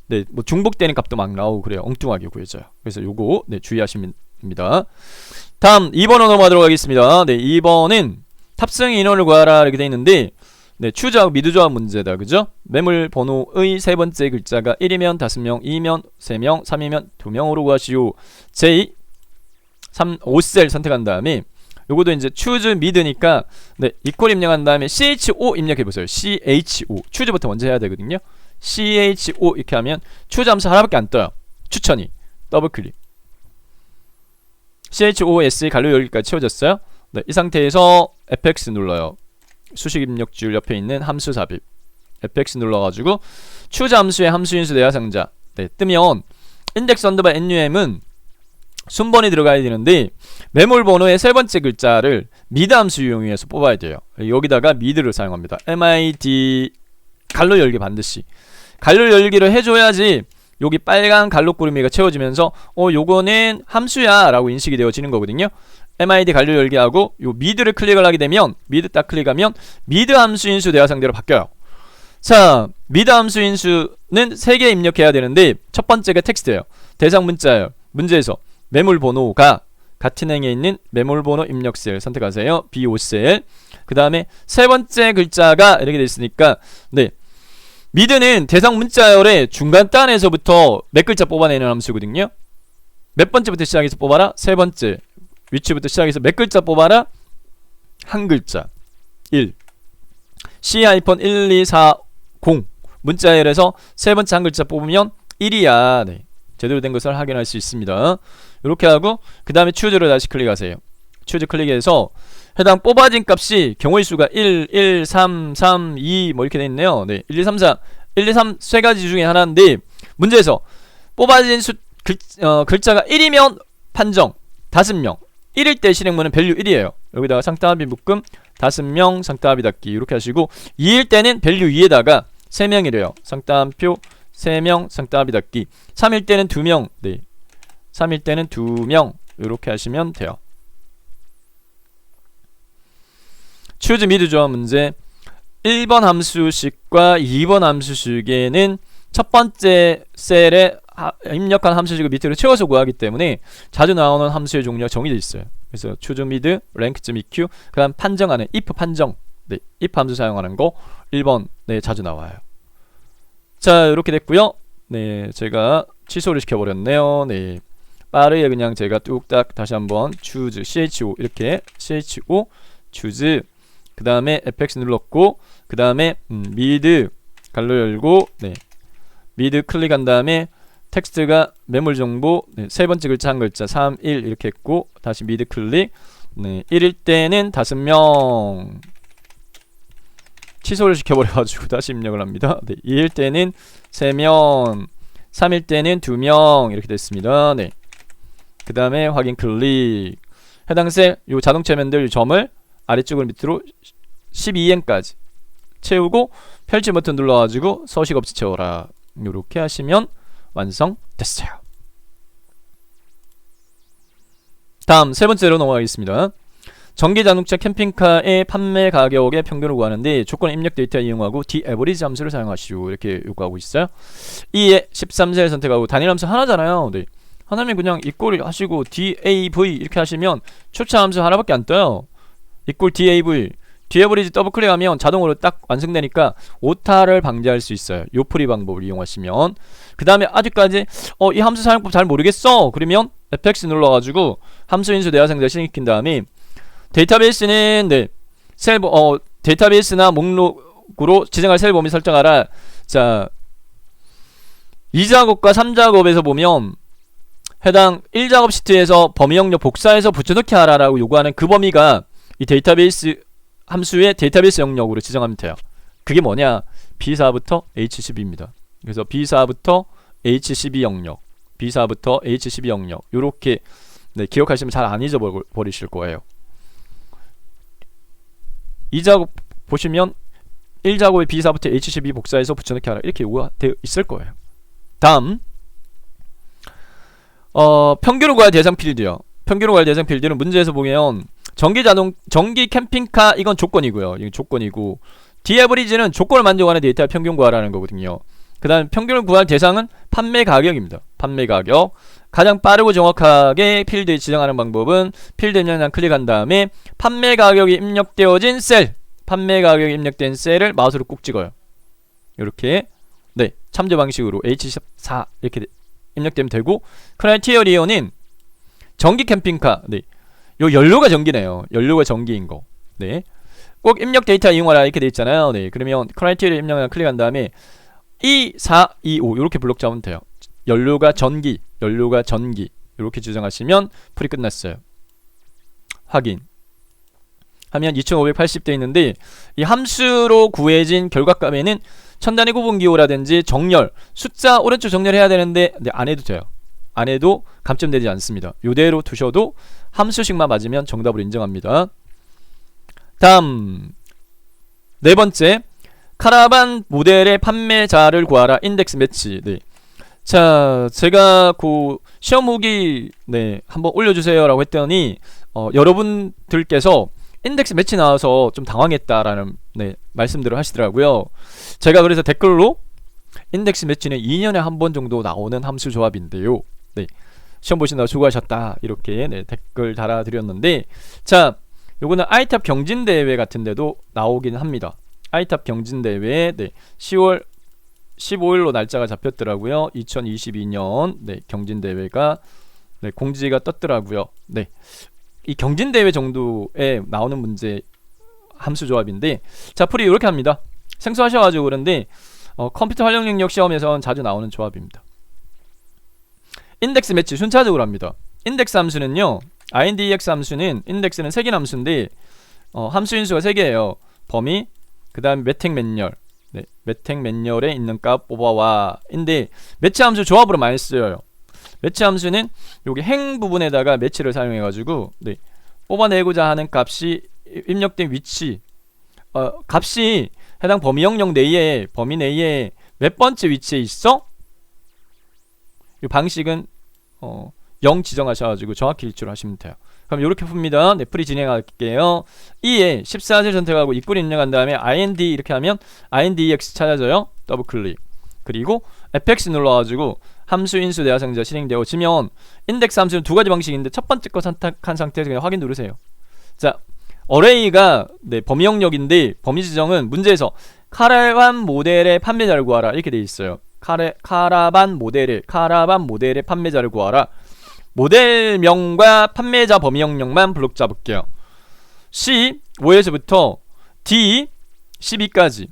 네, 뭐 중복되는 값도 막 나오고 그래요. 엉뚱하게 구해져요. 그래서 요거 네, 주의하시면 됩니다. 다음 2번으로 넘어가도록 하겠습니다. 네, 2번은 탑승 인원을 구하라 이렇게 돼 있는데 네, 추조하고 미두조합 문제다. 그죠? 매물 번호의 세 번째 글자가 1이면 5명, 2면 3명, 3이면 2명으로 구하시오. 제2 5셀 선택한 다음에 요것도 이제 choose mid니까 네, 이퀄 입력한 다음에 cho 입력해보세요. cho 추즈부터 먼저 해야 되거든요. cho 이렇게 하면 추즈 함수 하나밖에 안 떠요. 추천이 더블 클릭 chos 갈로 여기까지 채워졌어요. 네, 이 상태에서 fx 눌러요. 수식 입력줄 옆에 있는 함수 삽입 fx 눌러가지고 choose 함수의 함수인수 대하상자 네, 뜨면 index underbar num은 순번이 들어가야 되는데 매몰 번호의 세 번째 글자를 mid 함수 이용해서 뽑아야 돼요. 여기다가 mid를 사용합니다. mid 갈로 열기 반드시 갈로 열기를 해줘야지 여기 빨간 갈록구름이가 채워지면서 요거는 함수야 라고 인식이 되어지는 거거든요. mid 갈로 열기하고 요 mid를 클릭을 하게 되면 mid 딱 클릭하면 mid 함수인수 대하상대로 바뀌어요. 자, mid 함수인수는 3개 입력해야 되는데 첫 번째가 텍스트예요. 대상 문자예요. 문제에서 매물 번호가 같은 행에 있는 매물 번호 입력 셀 선택하세요. B5셀. 그 다음에 세 번째 글자가 이렇게 되어 있으니까 네, mid는 대상 문자열의 중간 단에서부터 몇 글자 뽑아내는 함수거든요. 몇 번째부터 시작해서 뽑아라? 세 번째 위치부터 시작해서 몇 글자 뽑아라? 한 글자 1 C-1240 문자열에서 세 번째 한 글자 뽑으면 1이야. 네, 제대로 된 것을 확인할 수 있습니다. 이렇게 하고 그 다음에 choose를 다시 클릭하세요. choose 클릭해서 해당 뽑아진 값이 경우의 수가 1, 1, 3, 3, 2 뭐 이렇게 돼 있네요. 네, 1, 2, 3, 4 1, 2, 3 세 가지 중에 하나인데 문제에서 뽑아진 글자가 1이면 판정 5명 1일 때 실행문은 value 1이에요. 여기다가 상따비 묶음 5명 상따비 닫기 이렇게 하시고 2일 때는 value 2에다가 3명이래요. 상따표 3명 상따비 닫기 3일 때는 2명 네, 3일 때는 2명 이렇게 하시면 돼요. choose mid 조합 문제 1번 함수식과 2번 함수식에는 첫 번째 셀에 입력한 함수식을 밑으로 채워서 구하기 때문에 자주 나오는 함수의 종류가 정의되어 있어요. 그래서 choose mid, rank.eq 그 다음 판정하는 if 판정 네, if 함수 사용하는 거 1번 네, 자주 나와요. 자, 이렇게 됐고요. 네, 제가 취소를 시켜버렸네요. 네, 빠르게 그냥 제가 뚝딱 다시 한번 choose cho 이렇게 cho choose 그 다음에 fx 눌렀고 그 다음에 mid 갈로 열고 네, mid 클릭한 다음에 텍스트가 매물 정보 네, 세 번째 글자 한 글자 3, 1 이렇게 했고 다시 mid 클릭 네, 1일 때는 5명 취소를 시켜버려가지고 다시 입력을 합니다. 네, 2일 때는 3명 3일 때는 2명 이렇게 됐습니다. 네, 그 다음에 확인 클릭 해당 셀 요 자동체면들 점을 아래쪽으로 밑으로 12행까지 채우고 펼치 버튼 눌러가지고 서식 없이 채워라 요렇게 하시면 완성됐어요. 다음 세 번째로 넘어가겠습니다. 전기자동차 캠핑카의 판매 가격의 평균을 구하는데 조건 입력 데이터 이용하고 d-average 함수를 사용하시오 이렇게 요구하고 있어요. 2에 13셀 선택하고 단일 함수 하나잖아요. 네, 하나면 그냥 equal 하시고 dav 이렇게 하시면 초차 함수 하나밖에 안 떠요. equal dav d-average 더블 클릭하면 자동으로 딱 완성되니까 오타를 방지할 수 있어요. 요프리 방법을 이용하시면. 그 다음에 아직까지 이 함수 사용법 잘 모르겠어 그러면 fx 눌러가지고 함수 인수 대화상자 실행시킨 다음에 데이터베이스는 네, 데이터베이스나 목록으로 지정할 셀 범위 설정하라. 자, 2작업과 3작업에서 보면 해당 1작업 시트에서 범위 영역 복사해서 붙여넣기 하라라고 요구하는 그 범위가 이 데이터베이스 함수의 데이터베이스 영역으로 지정하면 돼요. 그게 뭐냐? B4부터 H12입니다. 그래서 B4부터 H12 영역, B4부터 H12 영역 요렇게 네, 기억하시면 잘 안 잊어버리실 거예요. 이 작업 보시면 1작업의 B사부터 HCB 복사해서 붙여넣기 하라 이렇게 요구가 되어 있을 거예요. 다음 평균을 구할 대상 필드요. 평균을 구할 대상 필드는 문제에서 보면 전기 캠핑카 이건 조건이고요. 이건 조건이고 디에버리지는 조건을 만족하는 데이터 평균 구하라는 거거든요. 그 다음 평균을 구할 대상은 판매 가격입니다. 판매 가격. 가장 빠르고 정확하게 필드에 지정하는 방법은 필드 입력란 클릭한 다음에 판매 가격이 입력되어진 셀, 판매 가격이 입력된 셀을 마우스로 꾹 찍어요. 이렇게 네 참조 방식으로 H14 이렇게 입력되면 되고, 크라이테리어는 전기 캠핑카, 네, 요 연료가 전기네요. 연료가 전기인 거. 네, 꼭 입력 데이터 이용하라 이렇게 돼 있잖아요. 네, 그러면 크라이테리어 입력을 클릭한 다음에 2, 4, 2, 5 이렇게 블록 잡으면 돼요. 연료가 전기, 연료가 전기 이렇게 지정하시면 풀이 끝났어요. 확인 하면 2580 돼 있는데, 이 함수로 구해진 결과값에는 천단위 구분기호라든지 정렬, 숫자 오른쪽 정렬해야 되는데 네, 안 해도 돼요. 안 해도 감점되지 않습니다. 요대로 두셔도 함수식만 맞으면 정답으로 인정합니다. 다음 네 번째, 카라반 모델의 판매자를 구하라 인덱스 매치. 네. 자, 제가 그 시험 후기 네 한번 올려주세요 라고 했더니 여러분들께서 인덱스 매치 나와서 좀 당황했다라는 네 말씀들을 하시더라고요. 제가 그래서 댓글로 인덱스 매치는 2년에 한 번 정도 나오는 함수 조합인데요, 네, 시험 보신다고 수고하셨다 이렇게 네 댓글 달아드렸는데, 자, 요거는 아이탑 경진대회 같은데도 나오긴 합니다. 아이탑 경진대회 네 10월 15일로 날짜가 잡혔더라고요. 2022년 네 경진대회가 네 공지가 떴더라고요. 네, 이 경진대회 정도에 나오는 문제 함수 조합인데, 자, 풀이 이렇게 합니다. 생소하셔가지고 그런데 컴퓨터 활용 능력 시험에선 자주 나오는 조합입니다. 인덱스 매치 순차적으로 합니다. 인덱스 함수는요, index 함수는 인덱스는 색인 함수인데 함수 인수가 3개예요. 범위, 그 다음에 매택 맨열, 네, 매택 맨열에 있는 값 뽑아와 인데, 매치 함수 조합으로 많이 쓰여요. 매치 함수는 여기 행 부분에다가 매치를 사용해가지고 네, 뽑아내고자 하는 값이 입력된 위치, 값이 해당 범위 영역 내에, 범위 내에 몇 번째 위치에 있어? 이 방식은 0 지정하셔가지고 정확히 일치를 하시면 돼요. 그럼 이렇게 풉니다. 네, 풀이 진행할게요. 2에 14를 선택하고 입구를 입력한 다음에 ind 이렇게 하면 index 찾아져요. 더블 클릭. 그리고 fx 눌러가지고 함수 인수 대하상자 실행되어지면, 인덱스 함수는 두 가지 방식인데 첫 번째 거 선택한 상태에서 그냥 확인 누르세요. 자, 어레이가 네, 범위 영역인데 범위 지정은 문제에서 카라반 모델의 판매자를 구하라 이렇게 돼 있어요. 카라반 모델의 판매자를 구하라. 모델명과 판매자 범위 영역만 블록 잡을게요. C 5에서부터 D 12까지,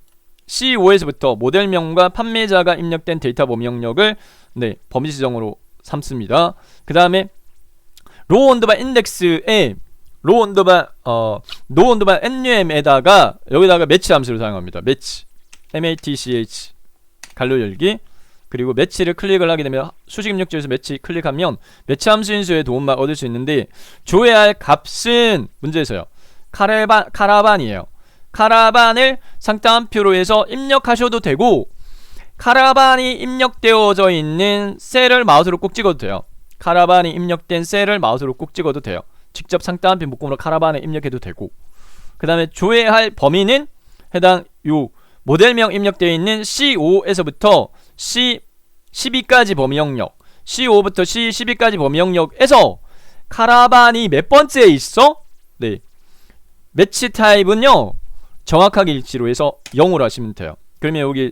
C5에서부터 모델명과 판매자가 입력된 데이터 범위 영역을 네, 범위 지정으로 삼습니다. 그 다음에 로우 언더바 인덱스에 로우 언더바 num에다가 여기다가 매치 함수를 사용합니다. 매치, match 갈로 열기. 그리고 매치를 클릭을 하게 되면 수식 입력지에서 매치 클릭하면 매치 함수 인수의 도움만 얻을 수 있는데, 줘야 할 값은 문제에서요, 카라반이에요. 카라반을 상따옴표로 해서 입력하셔도 되고, 카라반이 입력되어져 있는 셀을 마우스로 꾹 찍어도 돼요. 카라반이 입력된 셀을 마우스로 꾹 찍어도 돼요. 직접 상따옴표 묶음으로 카라반에 입력해도 되고, 그 다음에 줘야 할 범위는 해당 요 모델명 입력되어 있는 C5에서부터 C12까지 범위 영역, C5부터 C12까지 범위 영역에서 카라반이 몇 번째에 있어? 네, 매치 타입은요 정확하게 일치로 해서 0으로 하시면 돼요. 그러면 여기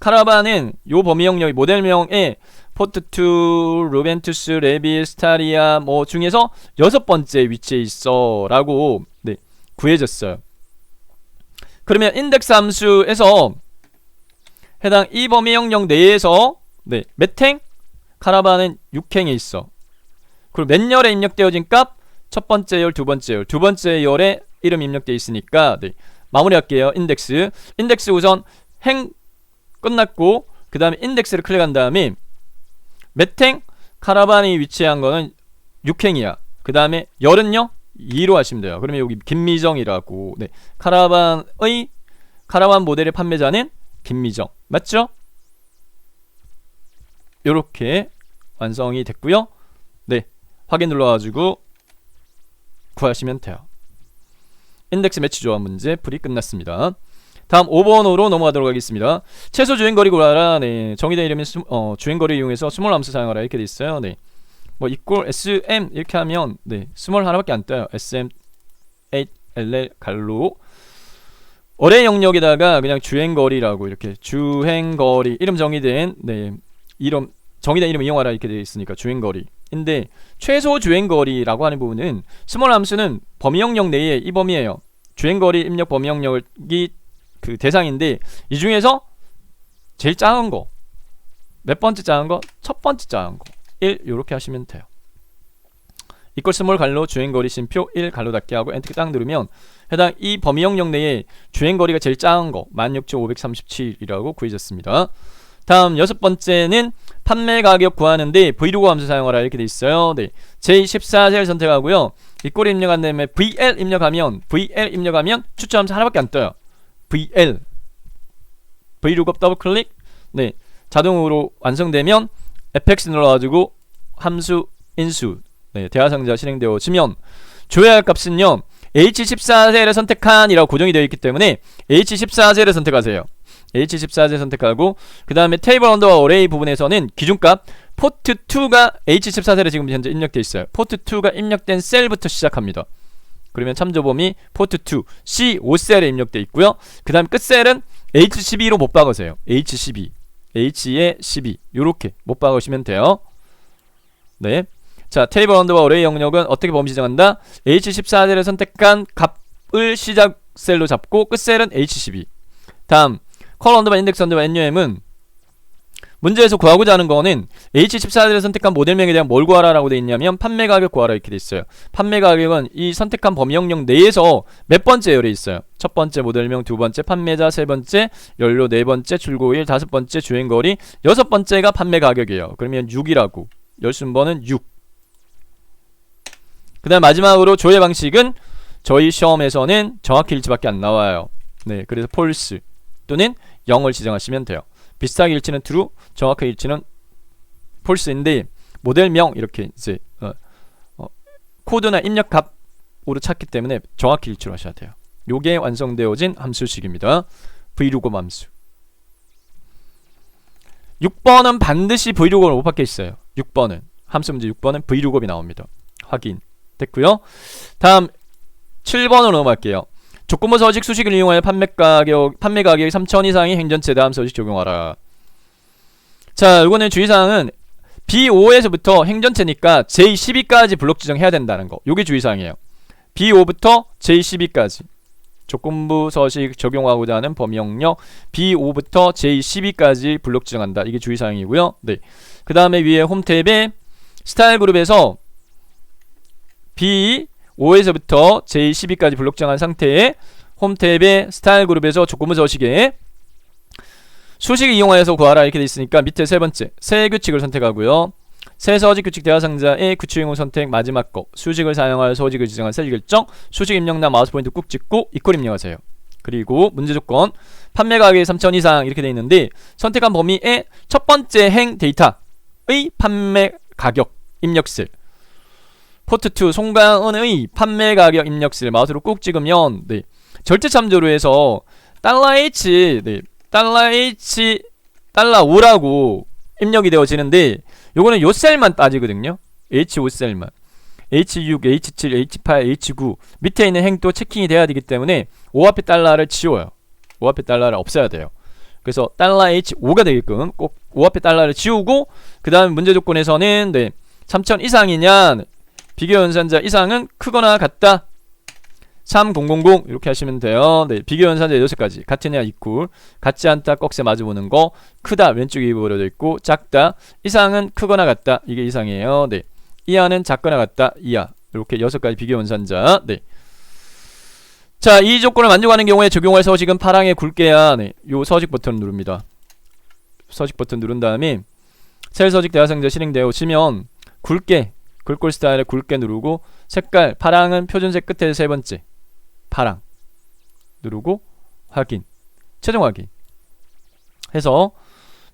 카라반은 요 범위 영역이 모델명에 포트2, 루벤투스, 레비, 스타리아 뭐 중에서 6번째 위치에 있어 라고 네, 구해졌어요. 그러면 인덱스 함수에서 해당 이 범위 영역 내에서 네, 몇 행? 카라반은 6행에 있어. 그리고 몇 열에 입력되어진 값? 첫 번째 열, 두 번째 열에 이름 입력되어 있으니까 네, 마무리할게요. 인덱스 우선 행 끝났고, 그 다음에 인덱스를 클릭한 다음에 몇 행? 카라반이 위치한 거는 6행이야. 그 다음에 열은요 2로 하시면 돼요. 그러면 여기 김미정이라고 네, 카라반의 카라반 모델의 판매자는 김미정. 맞죠? 요렇게 완성이 됐고요. 네, 확인 눌러가지고 구하시면 돼요. 인덱스 매치 조합 문제 풀이 끝났습니다. 다음 5번으로 넘어가도록 하겠습니다. 최소 주행거리 구하라. 네, 정의된 이름은 주행거리 이용해서 스몰 함수 사용하라 이렇게 돼 있어요. 네, 뭐 equal sm 이렇게 하면 네, 스몰 하나밖에 안 떠요. sm 8ll 갈로 어뢰 영역에다가 그냥 주행거리라고 이렇게 주행거리 이름 정의된 네, 이름 정의된 이름 이용하라 이렇게 되어 있으니까 주행거리인데 최소 주행거리라고 하는 부분은 스몰 함수는 범위 영역 내에 이 범위예요. 주행거리 입력 범위 영역이 그 대상인데 이 중에서 제일 작은 거 몇 번째 작은 거? 첫 번째 작은 거 1 요렇게 하시면 돼요. 이퀄 스몰 갈로 주행거리 심표 1 갈로 닫기 하고 엔터 딱 누르면 해당 이 범위 영역 내에 주행거리가 제일 작은 거 16,537이라고 구해졌습니다. 다음 여섯 번째는 판매 가격 구하는데 브이로그 함수 사용하라 이렇게 돼 있어요. 네, J14셀 선택하고요. 이꼴 입력한 다음에 VL 입력하면 추천 함수 하나밖에 안 떠요. VL 브이로그 더블 클릭. 네, 자동으로 완성되면 fx 눌러가지고 함수 인수 네, 대화상자 실행되어지면 줘야 할 값은요 H14셀을 선택한 이라고 고정이 되어 있기 때문에 H14셀을 선택하세요. H14셀 선택하고 그 다음에 테이블 언더바 어레이 부분에서는 기준값 포트 2가 H14셀에 지금 현재 입력되어 있어요. 포트 2가 입력된 셀부터 시작합니다. 그러면 참조 범위 포트 2 C5셀에 입력되어 있고요. 그 다음 끝셀은 H12로 못 박으세요. H12 H에 12 요렇게 못 박으시면 돼요. 네, 자 테이블 언더바 어레이 영역은 어떻게 범위 지정한다? H14셀을 선택한 값을 시작 셀로 잡고 끝셀은 H12. 다음 컬 언더바 인덱스 언더바 NUM은 문제에서 구하고자 하는 거는 H14셀을 선택한 모델명에 대한 뭘 구하라 라고 되어 있냐면 판매 가격 구하라 이렇게 되어 있어요. 판매 가격은 이 선택한 범위 영역 내에서 몇 번째 열에 있어요. 첫 번째 모델명, 두 번째 판매자, 세 번째 연료, 네 번째 출고일, 다섯 번째 주행거리, 여섯 번째가 판매 가격이에요. 그러면 6이라고 열순번은 6. 그 다음 마지막으로 조회 방식은 저희 시험에서는 정확히 일치밖에 안 나와요. 네, 그래서 폴스 또는 0을 지정하시면 돼요. 비슷하게 일치는 true, 정확하게 일치는 false인데 모델명 이렇게 이제 코드나 입력 값으로 찾기 때문에 정확히 일치로 하셔야 돼요. 요게 완성되어진 함수식입니다. 브이로그 함수. 6번은 반드시 브이로그를 못 받게 있어요. 6번은 함수 문제 6번은 브이로그이 나옵니다. 확인 됐고요. 다음 7번으로 넘어갈게요. 조건부 서식 수식을 이용하여 판매 가격이 3,000 이상의 행전체 다음 서식 적용하라. 자, 이거는 주의사항은 B5에서부터 행전체니까 J12까지 블록 지정해야 된다는 거. 요게 주의사항이에요. B5부터 J12까지 조건부 서식 적용하고자 하는 범위 영역 B5부터 J12까지 블록 지정한다. 이게 주의사항이고요. 네. 그 다음에 위에 홈 탭에 스타일 그룹에서 B5에서부터 J12까지 블록 정한 상태에 홈 탭에 스타일 그룹에서 조건부 서식에 수식을 이용하여서 구하라 이렇게 돼 있으니까 밑에 세 번째 새 규칙을 선택하고요. 새 서식 규칙 대화 상자의 규칙 이용 선택 마지막 거 수식을 사용하여 서식을 지정한 셀 결정 수식 입력란 마우스 포인트 꾹 찍고 이퀄 입력하세요. 그리고 문제 조건 판매 가격이 3,000 이상 이렇게 돼 있는데 선택한 범위의 첫 번째 행 데이터의 판매 가격 입력셀 포트2 송강은의 판매 가격 입력실 마우스로 꾹 찍으면 네, 절대 참조로 해서 $H 네, $H $5라고 입력이 되어지는데 요거는 요 셀만 따지거든요. H5셀만 H6, H7, H8, H9 밑에 있는 행도 체킹이 돼야 되기 때문에 5 앞에 달러를 지워요. 5 앞에 달러를 없애야 돼요. 그래서 $H5가 되게끔 꼭 5 앞에 달러를 지우고 그 다음 문제 조건에서는 네, 3,000 이상이냐 비교 연산자 이상은 크거나 같다 3000 이렇게 하시면 돼요. 네, 비교 연산자 6가지 같으냐 이퀄 같지 않다 꺽쇠 마주보는 거 크다 왼쪽에 입어버려져 있고 작다 이상은 크거나 같다 이게 이상이에요. 네, 이하는 작거나 같다 이하 이렇게 6가지 비교 연산자. 네, 자, 이 조건을 만족하는 경우에 적용할 서식은 파랑의 굵게야 네, 요 서식 버튼 누릅니다. 서식 버튼 누른 다음에 셀 서식 대화상자 실행되어지면 굵게 글꼴 스타일에 굵게 누르고 색깔 파랑은 표준색 끝에 세 번째 파랑 누르고 확인 최종 확인 해서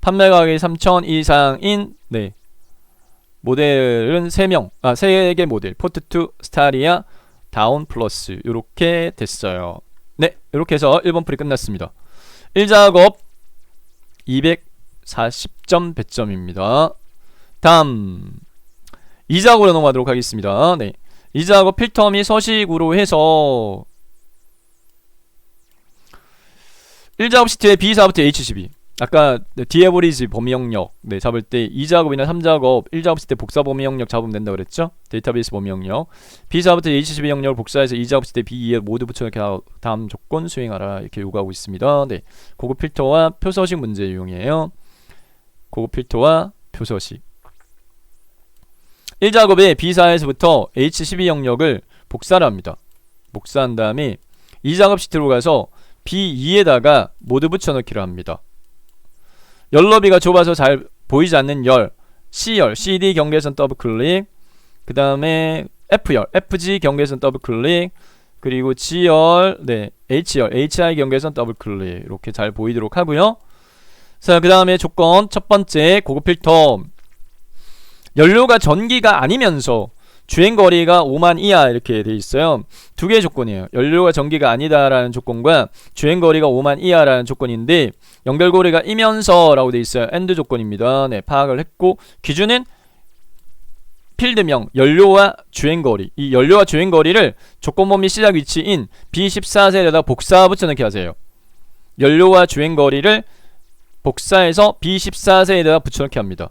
판매 가격이 3,000 이상인 네 모델은 3개 모델 포트2 스타리아 다운 플러스 요렇게 됐어요. 네, 이렇게 해서 1번 풀이 끝났습니다. 1작업 240점 배점입니다. 다음 2작업으로 넘어가도록 하겠습니다. 네, 2작업 필터 및 서식으로 해서 1작업 시트의 B4부터 H12 아까 디에버리지 범위 영역 네 잡을 때 2작업이나 3작업 1작업 시트 복사 범위 영역 잡으면 된다 그랬죠? 데이터베이스 범위 영역 B4부터 H12 영역을 복사해서 2작업 시트 B2에 모두 붙여넣기 다음 조건 수행하라 이렇게 요구하고 있습니다. 네, 고급 필터와 표서식 문제 유형이에요. 고급 필터와 표서식 1작업에 B4에서부터 H12 영역을 복사를 합니다. 복사한 다음에 2작업 시트로 가서 B2에다가 모두 붙여넣기를 합니다. 열너비가 좁아서 잘 보이지 않는 열, C열, CD 경계선 더블 클릭, 그 다음에 F열, FG 경계선 더블 클릭, 그리고 G열, 네, H열, HI 경계선 더블 클릭 이렇게 잘 보이도록 하고요. 자, 그 다음에 조건 첫 번째 고급 필터 연료가 전기가 아니면서 주행거리가 5만 이하 이렇게 돼 있어요. 두 개의 조건이에요. 연료가 전기가 아니다라는 조건과 주행거리가 5만 이하라는 조건인데 연결고리가 이면서 라고 돼 있어요. AND 조건입니다. 네, 파악을 했고 기준은 필드명 연료와 주행거리 이 연료와 주행거리를 조건범위 시작 위치인 B14셀에다 복사 붙여넣기 하세요. 연료와 주행거리를 복사해서 B14셀에다 붙여넣기 합니다.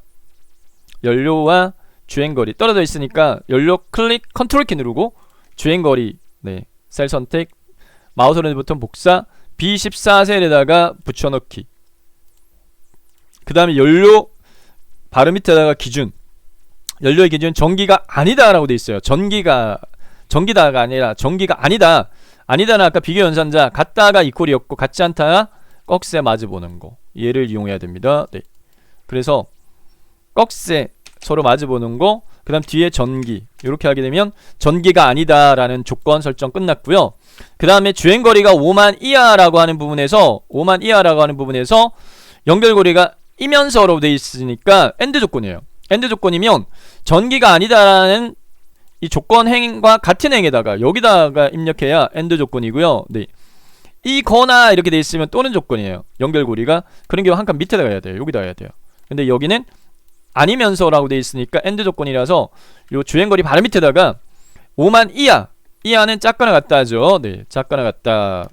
연료와 주행거리 떨어져 있으니까 연료 클릭 컨트롤 키 누르고 주행거리 네, 셀 선택 마우스 오른쪽 버튼 복사 B14셀에다가 붙여넣기 그 다음에 연료 바로 밑에다가 기준 연료의 기준 전기가 아니다 라고 돼 있어요. 전기다가 아니라 전기가 아니다. 아니다는 아까 비교 연산자 같다가 이퀄이었고 같지 않다가 꺽쇠 마주보는 거 얘를 이용해야 됩니다. 네. 그래서 꺽쇠 서로 마주보는 거, 그 다음 뒤에 전기 이렇게 하게 되면 전기가 아니다 라는 조건 설정 끝났고요. 그 다음에 주행거리가 5만 이하라고 하는 부분에서 연결고리가 이면서로 되어 있으니까 AND 조건이에요. AND 조건이면 전기가 아니다라는 이 조건 행과 같은 행에다가 여기다가 입력해야 AND 조건이고요. 네. 이거나 이렇게 되어 있으면 또는 조건이에요. 연결고리가 그런 경우 한 칸 밑에다가 해야 돼요. 여기다 해야 돼요. 근데 여기는 아니면서 라고 되어 있으니까 AND 조건이라서 요 주행거리 바로 밑에다가 5만 이하는 작거나 같다 하죠. 네, 작거나 같다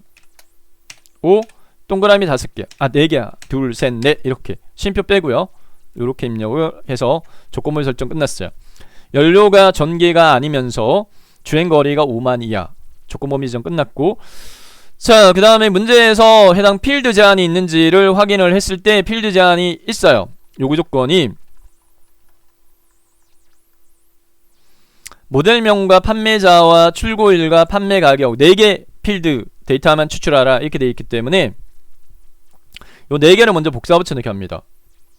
5 동그라미 5개 4개 둘 셋 넷 이렇게 쉼표 빼고요. 요렇게 입력을 해서 조건물 설정 끝났어요. 연료가 전기가 아니면서 주행거리가 5만 이하 조건범위 지정 끝났고 자, 그 다음에 문제에서 해당 필드 제한이 있는지를 확인을 했을 때 필드 제한이 있어요. 요구 조건이 모델명과 판매자와 출고일과 판매 가격 4개 필드 데이터만 추출하라 이렇게 되어 있기 때문에 요 4개를 먼저 복사 붙여넣기 합니다.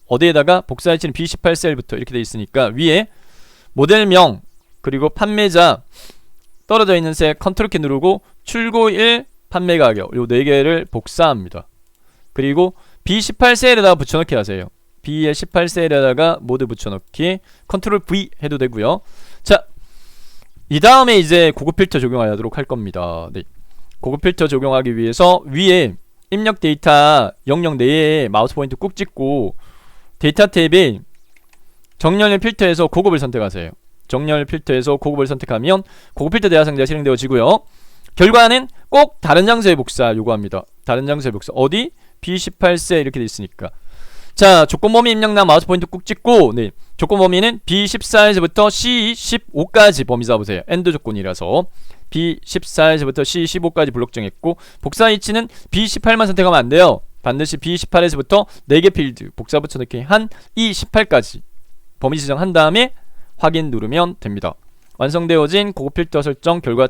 어디에다가 복사 위치는 B18셀부터 이렇게 되어 있으니까 위에 모델명 그리고 판매자 떨어져 있는 셀 컨트롤 키 누르고 출고일 판매 가격 요 4개를 복사합니다. 그리고 B18셀에다가 붙여넣기 하세요. B의 18셀에다가 모두 붙여넣기 컨트롤 V 해도 되고요. 자, 이 다음에 이제 고급 필터 적용하도록 할 겁니다. 네. 고급 필터 적용하기 위해서 위에 입력 데이터 영역 내에 마우스 포인트 꾹 찍고 데이터 탭에 정렬 필터에서 고급을 선택하세요. 정렬 필터에서 고급을 선택하면 고급 필터 대화 상자가 실행되어지고요. 결과는 꼭 다른 장소에 복사 요구합니다. 다른 장소에 복사 어디? B18세 이렇게 돼 있으니까. 자, 조건범위 입력란 마우스 포인트 꾹 찍고 네, 조건범위는 B14에서부터 C15까지 범위 잡으세요. AND 조건이라서 B14에서부터 C15까지 블록 정했고 복사 위치는 B18만 선택하면 안 돼요. 반드시 B18에서부터 4개 필드 복사 붙여넣기 한 E18까지 범위 지정한 다음에 확인 누르면 됩니다. 완성되어진 고급 필터 설정 결과는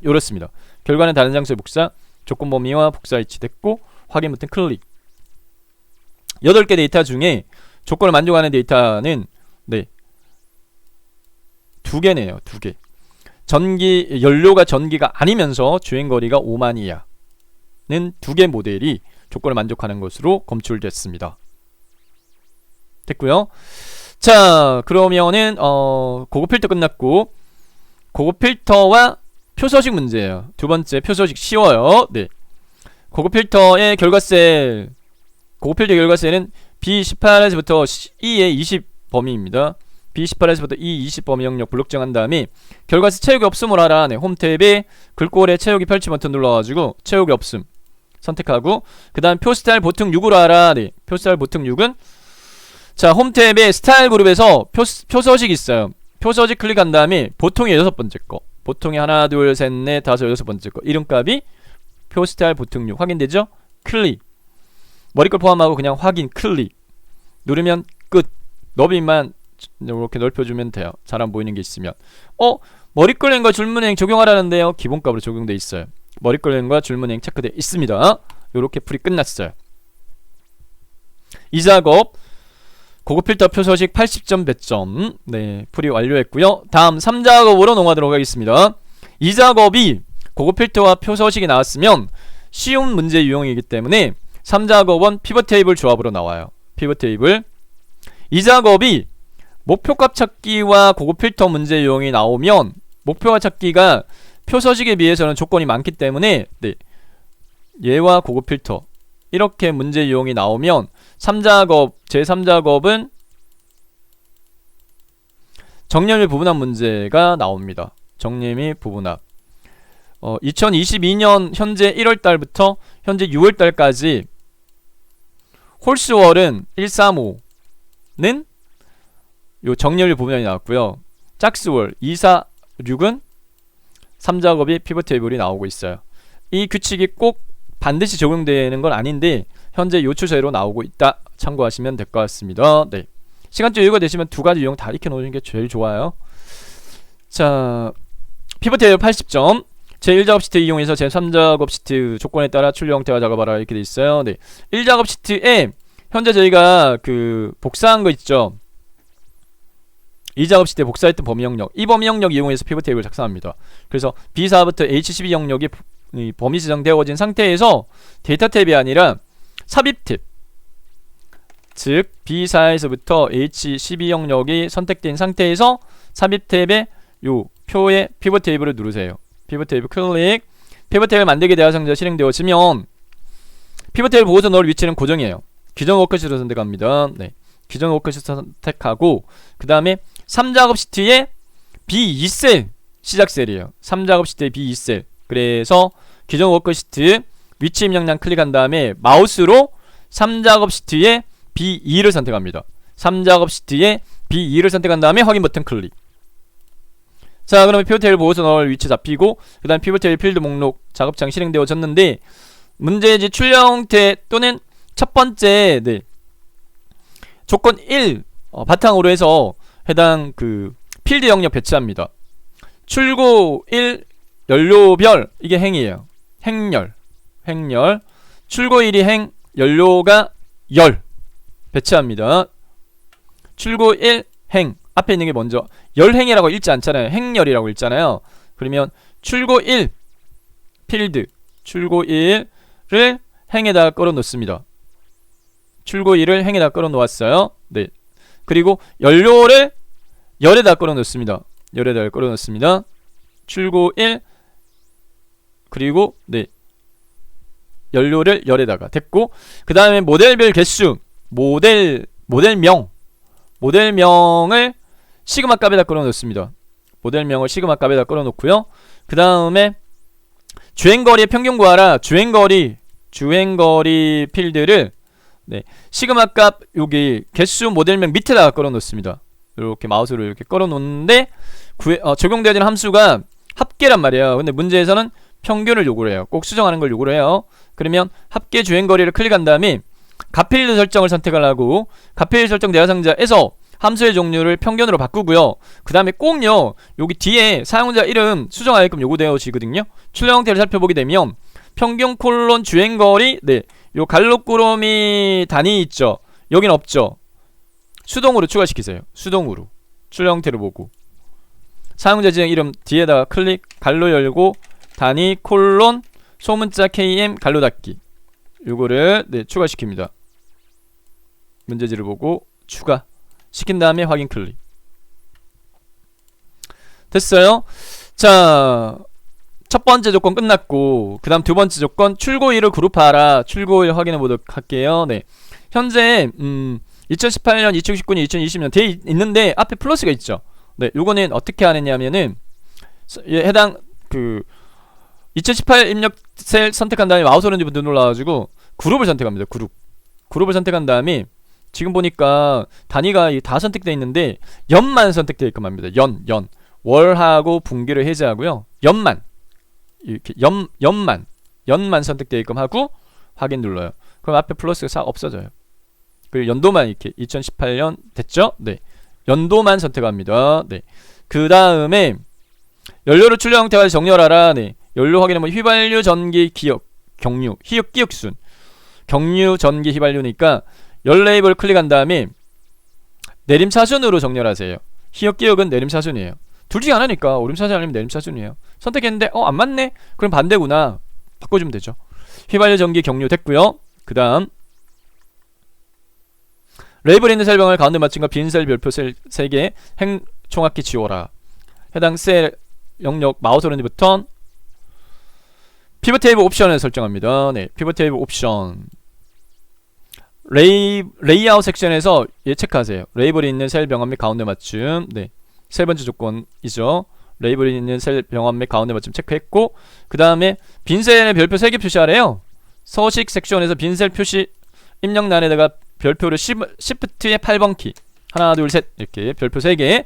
이렇습니다. 결과는 다른 장소에 복사, 조건 범위와 복사 위치 됐고 확인 버튼 클릭. 8개 데이터 중에 조건을 만족하는 데이터는 2개네요. 2개. 연료가 전기가 아니면서 주행거리가 5만 이하. 두 개 모델이 조건을 만족하는 것으로 검출됐습니다. 됐고요. 자, 그러면은 고급 필터 끝났고 고급 필터와 표서식 문제예요. 두 번째 표서식 쉬워요. 네. 고급 필터의 결과셀, 고급 필터 결과셀은 B18에서부터 E의 20 범위입니다. B18에서부터 E 20 범위 영역 블록 정한 다음에 결과셀 채우기 없음을 하라. 네. 홈 탭에 글꼴에 채우기 펼치 버튼 눌러가지고 채우기 없음 선택하고 그 다음 표 스타일 보통 6으로 하라. 네. 표 스타일 보통 6은 자, 홈 탭에 스타일 그룹에서 표서식 있어요. 표서식 클릭한 다음에 보통의 6번째 거, 보통의 하나, 둘, 셋, 넷, 다섯, 6번째 거 이름값이 표 스타일 보통 6 확인되죠? 클릭. 머리글 포함하고 그냥 확인 클릭. 누르면 끝. 너비만 이렇게 넓혀주면 돼요. 잘 안 보이는 게 있으면. 머리글행과 줄무늬행 적용하라는데요. 기본값으로 적용돼 있어요. 머리글행과 줄무늬행 체크돼 있습니다. 요렇게 풀이 끝났어요. 이 작업 고급 필터 표서식 80점 배점. 네, 풀이 완료했고요. 다음 3작업으로 넘어가도록 하겠습니다. 이 작업이 고급 필터와 표서식이 나왔으면 쉬운 문제 유형이기 때문에 3작업은 피벗 테이블 조합으로 나와요. 피벗 테이블. 이 작업이 목표값 찾기와 고급 필터 문제 유형이 나오면 목표값 찾기가 표서식에 비해서는 조건이 많기 때문에 네, 얘와 고급 필터 이렇게 문제 유형이 나오면 3작업, 제3작업은 정렬 및 부분합 문제가 나옵니다. 정렬 및 부분합. 2022년 현재 1월달부터 현재 6월달까지 홀수월은 135는 요 정렬 및 부분합이 나왔고요. 짝수월 246은 3작업이 피벗 테이블이 나오고 있어요. 이 규칙이 꼭 반드시 적용되는 건 아닌데 현재 요 추세로 나오고 있다. 참고하시면 될 것 같습니다. 네. 시간적 여유가 되시면 두 가지 유형 다 익혀 놓으시는 게 제일 좋아요. 자, 피벗 테이블 80점. 제1작업 시트 이용해서 제3작업 시트 조건에 따라 출력 형태와 작업하라 이렇게 돼 있어요. 네. 1작업 시트에 현재 저희가 그 복사한 거 있죠. 2작업 시트에 복사했던 범위 영역, 이 범위 영역 이용해서 피벗 테이블을 작성합니다. 그래서 B4부터 H12 영역이 범위 지정되어진 상태에서 데이터 탭이 아니라 삽입 탭, 즉 B4에서부터 H12 영역이 선택된 상태에서 삽입 탭에 요 표에 피벗 테이블을 누르세요. 피벗 테이블 클릭. 피벗 테이블 만들기 대상자 실행되어지면 피벗 테이블 보고서 넣을 위치는 고정이에요. 기존 워크시트로 선택합니다. 네. 기존 워크시트 선택하고 그 다음에 3작업 시트에 B2셀 시작셀이에요. 3작업 시트에 B2셀. 그래서 기존 워크시트 위치 입력량 클릭한 다음에 마우스로 3작업 시트에 B2를 선택합니다. 3작업 시트에 B2를 선택한 다음에 확인 버튼 클릭. 자, 그러면 피벗 테이블 보고서 넣을 위치 잡히고 그 다음 피벗 테이블 필드 목록 작업창 실행되어졌는데 문제지 출력 형태 또는 첫 번째 네, 조건 1 바탕으로 해서 해당 그 필드 영역 배치합니다. 출고 1 연료별 이게 행이에요. 행열 출고 1이 행 연료가 열 배치합니다. 출고 1 행 앞에 있는 게 먼저 열행이라고 읽지 않잖아요. 행열이라고 읽잖아요. 그러면 출고 1 필드 출고 1을 행에다가 끌어 놓습니다. 출고 1을 행에다 끌어 놓았어요. 네. 그리고 연료를 열에다 끌어 놓습니다. 열에다 끌어 놓습니다. 출고 1 그리고 네. 연료를 열에다가 됐고 그 다음에 모델별 개수 모델명을 시그마 값에다 끌어 놓습니다. 모델명을 시그마 값에다 끌어 놓고요. 그 다음에 주행거리의 평균 구하라. 주행거리 필드를 네, 시그마 값 여기 개수 모델명 밑에다가 끌어 놓습니다. 이렇게 마우스로 이렇게 끌어 놓는데 적용되어지는 함수가 합계란 말이에요. 근데 문제에서는 평균을 요구를 해요. 꼭 수정하는 걸 요구를 해요. 그러면 합계 주행거리를 클릭한 다음에 값필드 설정을 선택을 하고 값필드 설정 대상자에서 함수의 종류를 평균으로 바꾸고요. 그 다음에 꼭요 여기 뒤에 사용자 이름 수정하게끔 요구되어지거든요. 출력 형태를 살펴보게 되면 평균 콜론 주행거리 네, 요 갈록구름이 단위 있죠. 여긴 없죠. 수동으로 추가시키세요. 수동으로 출력 형태를 보고 사용자 지정 이름 뒤에다가 클릭 갈로 열고 단위 콜론 소문자 KM 갈로 닫기 요거를 네, 추가시킵니다. 문제지를 보고 추가 시킨 다음에 확인 클릭. 됐어요. 자, 첫 번째 조건 끝났고 그 다음 두 번째 조건 출고일을 그룹화하라. 출고일 확인해 보도록 할게요. 네, 현재 2018년, 2019년, 2020년 돼 있는데 앞에 플러스가 있죠. 네, 요거는 어떻게 하느냐면은 해당 그 2018 입력 셀 선택한 다음에 마우스 오른쪽 버튼 눌러가지고 그룹을 선택합니다. 그룹을 선택한 다음에 지금 보니까 단위가 다 선택되어 있는데 연만 선택되어 있끔 합니다. 연 월하고 분기를 해제하고요. 연만 이렇게 연만 선택되어 있끔 하고 확인 눌러요. 그럼 앞에 플러스가 싹 없어져요. 그리고 연도만 이렇게 2018년 됐죠? 네, 연도만 선택합니다. 네, 그 다음에 연료를 출력 형태가 정렬하라. 네, 연료 확인하면 휘발유, 전기, 기역, 경유, 희역, 기역순, 경유, 전기, 휘발유니까 열 레이블 클릭한 다음에 내림차순으로 정렬하세요. 희역, 기역은 내림차순이에요. 둘 중에 하나니까 오름차순 아니면 내림차순이에요. 선택했는데 안 맞네? 그럼 반대구나. 바꿔주면 되죠. 휘발유, 전기, 경유 됐고요. 그 다음 레이블에 있는 셀병을 가운데 맞춘과 빈 셀 별표 셀 3개 행 총합키 지워라. 해당 셀 영역 마우스 오른쪽 버튼 피벗 테이블 옵션을 설정합니다. 네, 피벗 테이블 옵션 레이아웃 섹션에서 체크하세요. 레이블이 있는 셀 병합 및 가운데 맞춤. 네, 세 번째 조건이죠. 레이블이 있는 셀 병합 및 가운데 맞춤 체크했고 그 다음에 빈 셀에 별표 3개 표시하래요. 서식 섹션에서 빈 셀 표시 입력란에다가 별표를 Shift의 8번 키 하나 둘 셋 이렇게 별표 3개.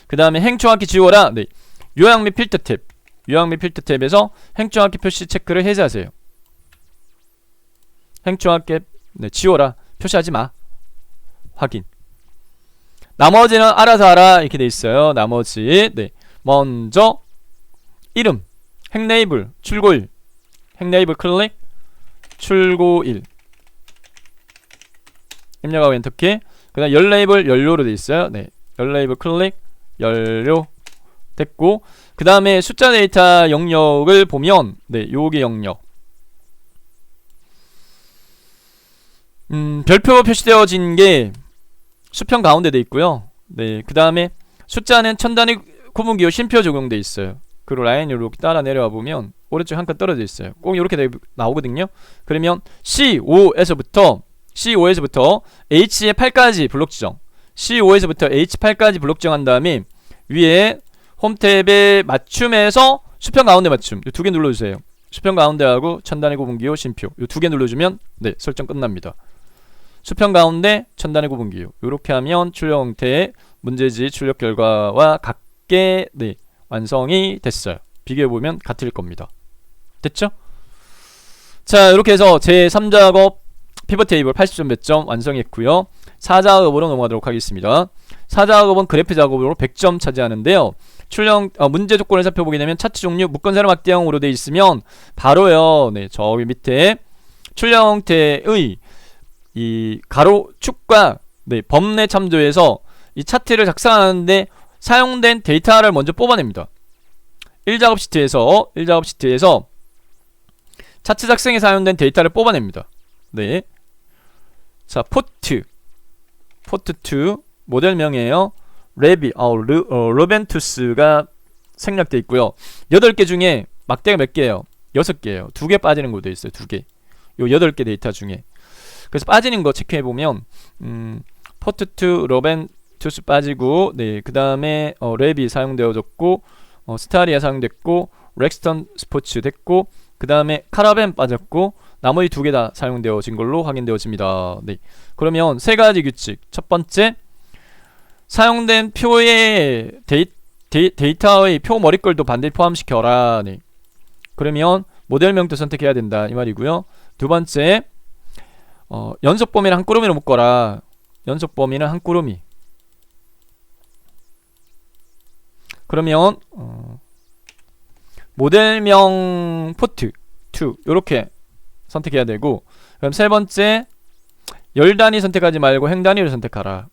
그 다음에 행정학기 지워라. 네, 요약 및 필터 탭 탭에서 행정학기 표시 체크를 해제하세요. 행정학기 네, 지워라. 표시하지 마. 확인. 나머지는 알아서 하라 이렇게 돼 있어요. 나머지 네, 먼저 이름, 행레이블, 출고일, 행레이블 클릭, 출고일 입력하고 엔터키. 그 다음 열 레이블 연료로 돼 있어요. 네, 열 레이블 클릭, 연료 됐고 그 다음에 숫자 데이터 영역을 보면 네, 요게 영역 별표 표시되어진 게 수평 가운데 돼 있고요. 네, 그 다음에 숫자는 첨단위 구분기호 쉼표 적용돼 있어요. 그리고 라인 이렇게 따라 내려와 보면 오른쪽 한 칸 떨어져 있어요. 꼭 이렇게 나오거든요. 그러면 C5에서부터 H의 8까지 블록 지정, C5에서부터 H8까지 블록 지정한 다음에 위에 홈 탭에 맞춤에서 수평 가운데 맞춤 이 두 개 눌러주세요. 수평 가운데하고 천단의 구분기호 쉼표 이 두 개 눌러주면 네, 설정 끝납니다. 수평 가운데 천단의 구분기호 이렇게 하면 출력 형태의 문제지 출력 결과와 같게 네, 완성이 됐어요. 비교해보면 같을 겁니다. 됐죠? 자, 이렇게 해서 제 3작업 피벗 테이블 80점 몇 점 완성했고요. 4작업으로 넘어가도록 하겠습니다. 4작업은 그래프 작업으로 100점 차지하는데요. 출력 문제 조건을 살펴보게 되면 차트 종류 묶건세로 막대형으로 되어 있으면 바로요. 네, 저기 밑에 출력 형태의 이 가로 축과 네, 범례 참조해서 이 차트를 작성하는데 사용된 데이터를 먼저 뽑아냅니다. 1작업 시트에서 차트 작성에 사용된 데이터를 뽑아냅니다. 네. 자, 포트 2 모델명이에요. 로벤투스가 생략되어 있고요. 8개 중에 막대가 몇 개예요? 6개예요. 2개 빠지는 것도 있어요. 2개. 요 8개 데이터 중에. 그래서 빠지는 거 체크해 보면 포트 2 로벤투스 빠지고 네, 그다음에 랩이 사용되어졌고 스타리아 사용됐고 렉스턴 스포츠 됐고 그다음에 카라벤 빠졌고 나머지 2개 다 사용되어진 걸로 확인되어집니다. 네. 그러면 세 가지 규칙. 첫 번째, 사용된 표의 데이터의 표 머리글도 반드시 포함시켜라. 네. 그러면 모델명도 선택해야 된다 이 말이고요. 두 번째, 연속 범위는 한 꾸러미로 묶어라. 연속 범위는 한 꾸러미. 그러면 모델명 포트 2 요렇게 선택해야 되고, 그럼 세 번째, 열 단위 선택하지 말고 행 단위를 선택하라.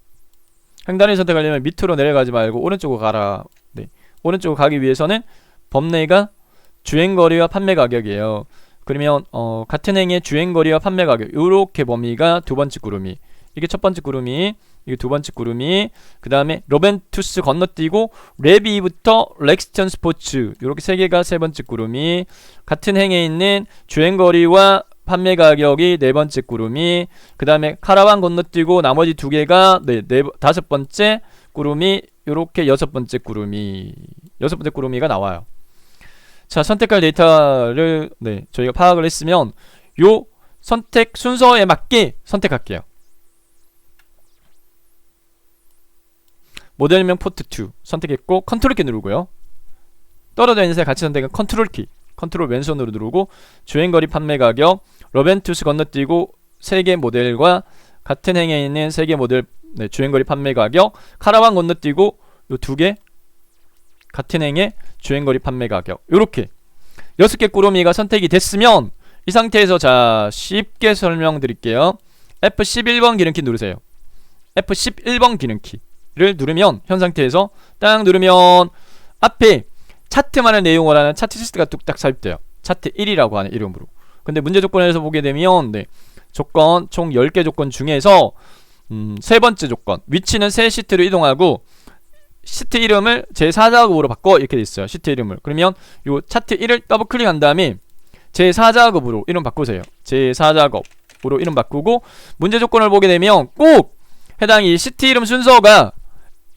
행 단위 선택하려면 밑으로 내려가지 말고 오른쪽으로 가라. 네. 오른쪽으로 가기 위해서는 범례가 주행거리와 판매 가격이에요. 그러면 같은 행의 주행거리와 판매가격 요렇게 범위가 두 번째 구름이, 이게 첫 번째 구름이, 이게 두 번째 구름이, 그 다음에 로벤투스 건너뛰고 레비부터 렉스턴 스포츠 요렇게 세 개가 세 번째 구름이, 같은 행에 있는 주행거리와 판매가격이 네 번째 구름이, 그 다음에 카라반 건너뛰고 나머지 두 개가 다섯 번째 구름이, 요렇게 여섯 번째 구름이가 나와요. 자, 선택할 데이터를 저희가 파악을 했으면 요 선택 순서에 맞게 선택할게요. 모델명 포트 2 선택했고 컨트롤 키 누르고요. 떨어져 있는 새 같이 선택은 컨트롤 키, 컨트롤 왼손으로 누르고 주행거리 판매가격 로벤투스 건너뛰고 3개 모델과 같은 행에 있는 3개 모델 주행거리 판매가격 카라반 건너뛰고 요 2개 같은 행의 주행거리 판매가격 요렇게 6개 꾸러미가 선택이 됐으면 이 상태에서 자 쉽게 설명드릴게요. F11번 기능키 누르세요. F11번 기능키를 누르면 현 상태에서 딱 누르면 앞에 차트만의 내용을 하는 차트 리스트가 뚝딱 삽입돼요. 차트 1이라고 하는 이름으로. 근데 문제 조건에서 보게 되면 조건 총 10개 조건 중에서 세 번째 조건 위치는 새 시트로 이동하고 시트 이름을 제4작업으로 바꿔 이렇게 돼 있어요. 시트 이름을. 그러면 요 차트 1을 더블 클릭한 다음에 제4작업으로 이름 바꾸세요. 제4작업으로 이름 바꾸고 문제 조건을 보게 되면 꼭 해당 이 시트 이름 순서가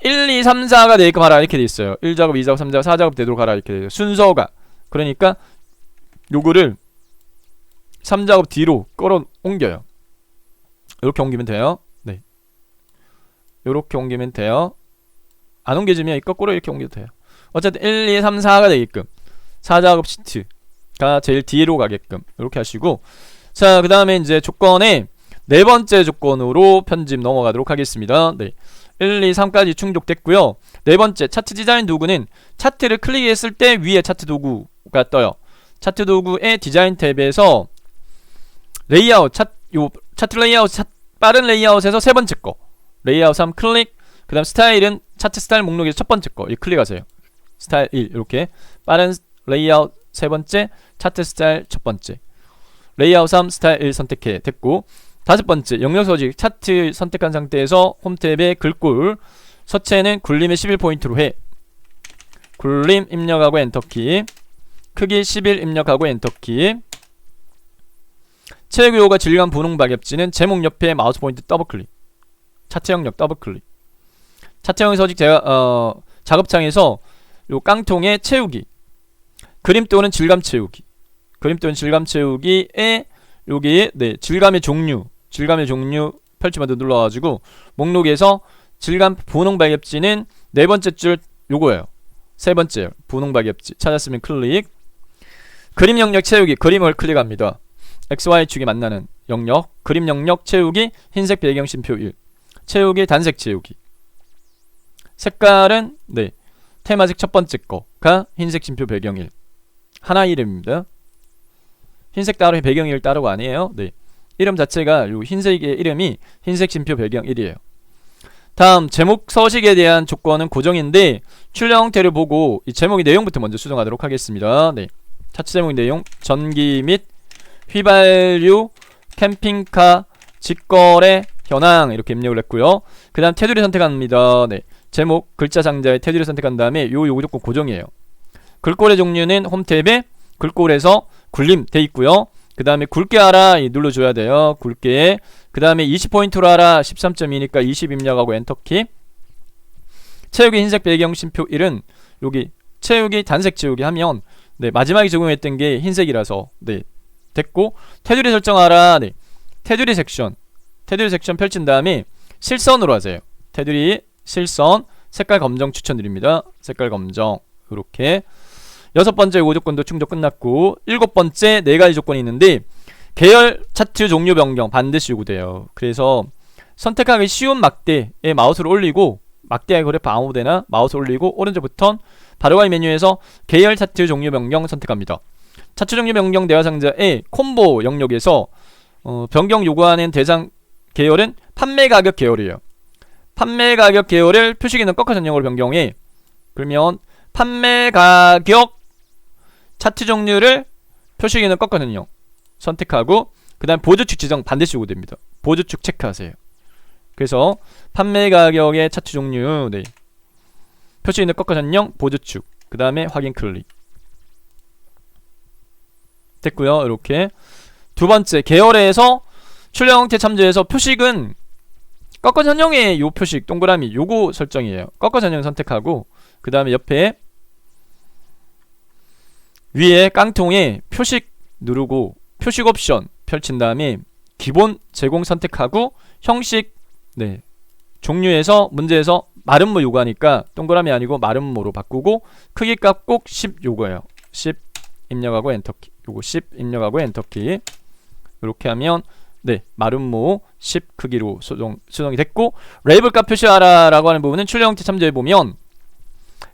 1, 2, 3, 4가 되게끔 하라 이렇게 돼 있어요. 1작업, 2작업, 3작업, 4작업 되도록 하라 이렇게 돼 있어요. 순서가. 그러니까 요거를 3작업 뒤로 끌어 옮겨요. 이렇게 옮기면 돼요. 네. 요렇게 옮기면 돼요. 안 옮겨지면 거꾸로 이렇게 옮겨도 돼요. 어쨌든 1, 2, 3, 4가 되게끔 4작업 시트가 제일 뒤로 가게끔 이렇게 하시고 자 그 다음에 이제 조건에 네 번째 조건으로 편집 넘어가도록 하겠습니다. 네. 1, 2, 3까지 충족됐고요. 네 번째 차트 디자인 도구는 차트를 클릭했을 때 위에 차트 도구가 떠요. 차트 도구의 디자인 탭에서 레이아웃 차트 레이아웃 빠른 레이아웃에서 세 번째 거 레이아웃 3 클릭 그 다음 스타일은 차트 스타일 목록에서 첫 번째 거 클릭하세요. 스타일 1 이렇게 빠른 레이아웃 세 번째 차트 스타일 첫 번째 레이아웃 3 스타일 1 선택해 됐고 다섯 번째 영역 서식 차트 선택한 상태에서 홈 탭에 글꼴 서체는 굴림에 11포인트로 해 굴림 입력하고 엔터키 크기 11 입력하고 엔터키 체육 요가 질감 분홍 박엽지는 제목 옆에 마우스 포인트 더블클릭 차트 영역 더블클릭 차트형 서식 제가 작업창에서 요 깡통에 채우기 그림 또는 질감 채우기 그림 또는 질감 채우기에 여기 질감의 종류 펼치마도 눌러가지고 목록에서 질감 분홍 박엽지는 네 번째 줄 요거예요. 세 번째 분홍 박엽지 찾았으면 클릭 그림 영역 채우기 그림을 클릭합니다. XY축이 만나는 영역 그림 영역 채우기 흰색 배경 심표 1 채우기 단색 채우기 색깔은 테마색 첫 번째 거가 흰색 심표 배경 1 하나 이름입니다. 흰색 따로 배경 1 따로가 아니에요. 이름 자체가 요 흰색의 이름이 흰색 심표 배경 1이에요. 다음 제목 서식에 대한 조건은 고정인데 출력 형태를 보고 이 제목의 내용부터 먼저 수정하도록 하겠습니다. 차트 제목 내용 전기 및 휘발유 캠핑카 직거래 현황 이렇게 입력을 했고요. 그 다음 테두리 선택합니다. 제목 글자 상자에 테두리 선택한 다음에 요 조건 고정이에요. 글꼴의 종류는 홈 탭에 글꼴에서 굴림 돼 있고요. 그 다음에 굵게 하라 눌러줘야 돼요. 굵게. 그 다음에 20포인트로 하라 13.2니까 20 입력하고 엔터키. 채우기 흰색 배경 심표 1은 여기 채우기 단색 채우기 하면 마지막에 적용했던 게 흰색이라서 됐고 테두리 설정하라 테두리 섹션 펼친 다음에 실선으로 하세요. 테두리 실선 색깔 검정 추천드립니다. 색깔 검정 이렇게 여섯 번째 요거 조건도 충족 끝났고 일곱 번째 네 가지 조건이 있는데 계열 차트 종류 변경 반드시 요구돼요. 그래서 선택하기 쉬운 막대에 마우스를 올리고 막대 그래프 아무데나 마우스 올리고 오른쪽 버튼 바로가기 메뉴에서 계열 차트 종류 변경 선택합니다. 차트 종류 변경 대화 상자의 콤보 영역에서 변경 요구하는 대상 계열은 판매 가격 계열이에요. 판매 가격 계열을 표시기능 꺾어 전용으로 변경해. 그러면 판매 가격 차트 종류를 표시기능 꺾어 전용 선택하고 그 다음 보조축 지정 반드시 요구됩니다. 보조축 체크하세요. 그래서 판매 가격의 차트 종류, 네, 표시 있는 꺾어 전형 보조축, 그 다음에 확인 클릭 됐고요. 이렇게 두 번째 계열에서 출력 형태 참조해서 표식은 꺾어 전형의 요 표식 동그라미 요거 설정이에요. 꺾어 전형 선택하고 그 다음에 옆에 위에 깡통에 표식 누르고 표식 옵션 펼친 다음에 기본 제공 선택하고 형식, 네, 종류에서 문제에서 마름모 요구하니까 동그라미 아니고 마름모로 바꾸고 크기 값 꼭 10 요거예요. 10 입력하고 엔터키, 요거 10 입력하고 엔터키. 이렇게 하면 네, 마름모 10 크기로 수정이 됐고, 레이블 값 표시하라 라고 하는 부분은 출력 형태 참조해보면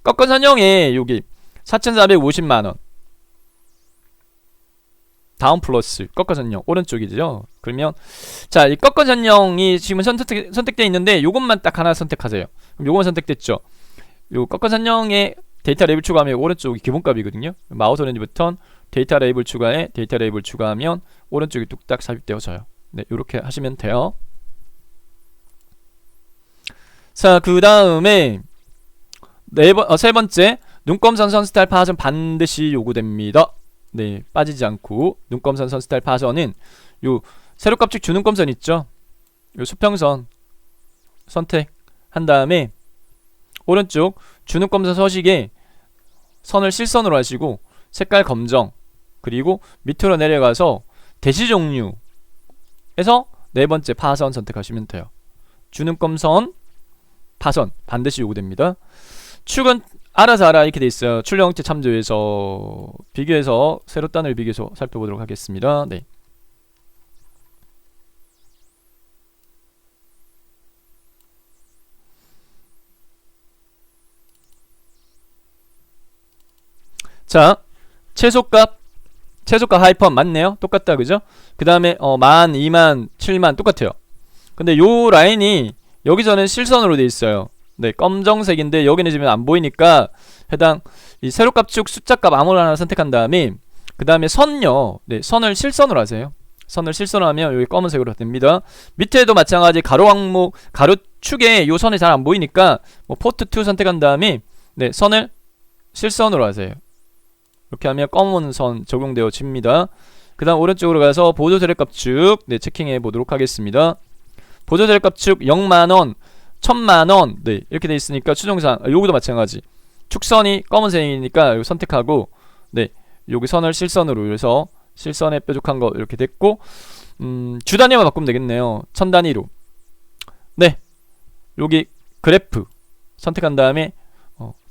꺾어 선형에 여기 4,450만원 다운 플러스 꺾어 전형 오른쪽이죠. 그러면 자, 이 꺾어 전형이 지금 선택되어 있는데 요것만 딱 하나 선택하세요. 그럼 요것만 선택됐죠. 요 꺾어 전형에 데이터 레이블 추가하면 오른쪽이 기본값이거든요. 마우스 오렌지부터 데이터 레이블 추가에 데이터 레이블 추가하면 오른쪽이 뚝딱 삽입되어져요. 네, 요렇게 하시면 돼요. 자, 그 다음에 세 번째, 눈검선 선 스타일 파손 반드시 요구됩니다. 네, 빠지지 않고. 눈검선 선 스타일 파손은 요 세로값축 주눈검선 있죠. 요 수평선 선택한 다음에 오른쪽 주눈검선 서식에 선을 실선으로 하시고 색깔 검정, 그리고 밑으로 내려가서 대시 종류에서 네 번째 파선 선택하시면 돼요. 주눈검선 파선 반드시 요구됩니다. 축은 알아서 알아 이렇게 돼 있어요. 출력 형태 참조해서 비교해서 세로 단을 비교해서 살펴보도록 하겠습니다. 네. 자, 최소값 하이펀 맞네요. 똑같다, 그죠? 그 다음에 10,000, 20,000, 70,000 똑같아요. 근데 요 라인이 여기서는 실선으로 돼 있어요. 네, 검정색인데 여기는 지금 안 보이니까 해당 이 세로값축 숫자값 아무나 하나 선택한 다음에 그 다음에 선요, 네, 선을 실선으로 하세요. 선을 실선으로 하면 여기 검은색으로 됩니다. 밑에도 마찬가지 가로 항목, 가로축에 요 선이 잘 안 보이니까 뭐 포트 2 선택한 다음에 네, 선을 실선으로 하세요. 이렇게 하면 검은 선 적용되어집니다. 그 다음 오른쪽으로 가서 보조 세로값축, 네, 체킹해 보도록 하겠습니다. 보조 세로값축 0만원, 1,000만원, 네, 이렇게 돼 있으니까 추정상 요거도 마찬가지. 축선이 검은색이니까 여기 선택하고 네, 여기 선을 실선으로 해서 실선에 뾰족한 거 이렇게 됐고, 주 단위만 바꾸면 되겠네요. 1000단위로. 네, 여기 그래프 선택한 다음에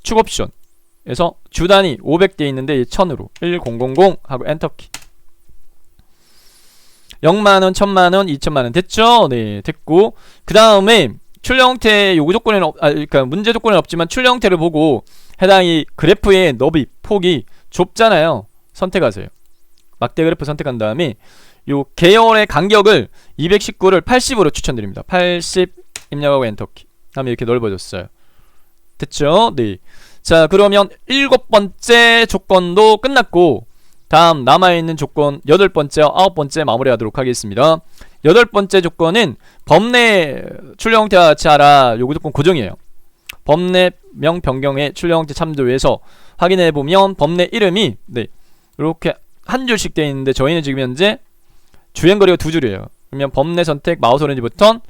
축 옵션에서 주 단위 500돼 있는데 1000으로 1000 하고 엔터키. 0만원, 1,000만원, 2,000만원 됐죠? 네, 됐고 그 다음에 출력 형태 요구 조건에는 그러니까 문제 조건은 없지만 출력 형태를 보고 해당 이 그래프의 너비, 폭이 좁잖아요. 선택하세요. 막대 그래프 선택한 다음에 요 계열의 간격을 219를 80으로 추천드립니다. 80 입력하고 엔터키 하면 이렇게 넓어졌어요. 됐죠? 네. 자, 그러면 7번째 조건도 끝났고 다음 남아있는 조건 8번째와 9번째 마무리하도록 하겠습니다. 8번째 조건은 법내 출력 형태와 같이 하라. 요구 조건 고정이에요. 법내명 변경에 출력 형태 참조해서 확인해보면 법내 이름이 네, 이렇게 한 줄씩 되어 있는데 저희는 지금 현재 주행거리가 2줄이에요. 그러면 법내 선택, 마우스 오렌지 버튼,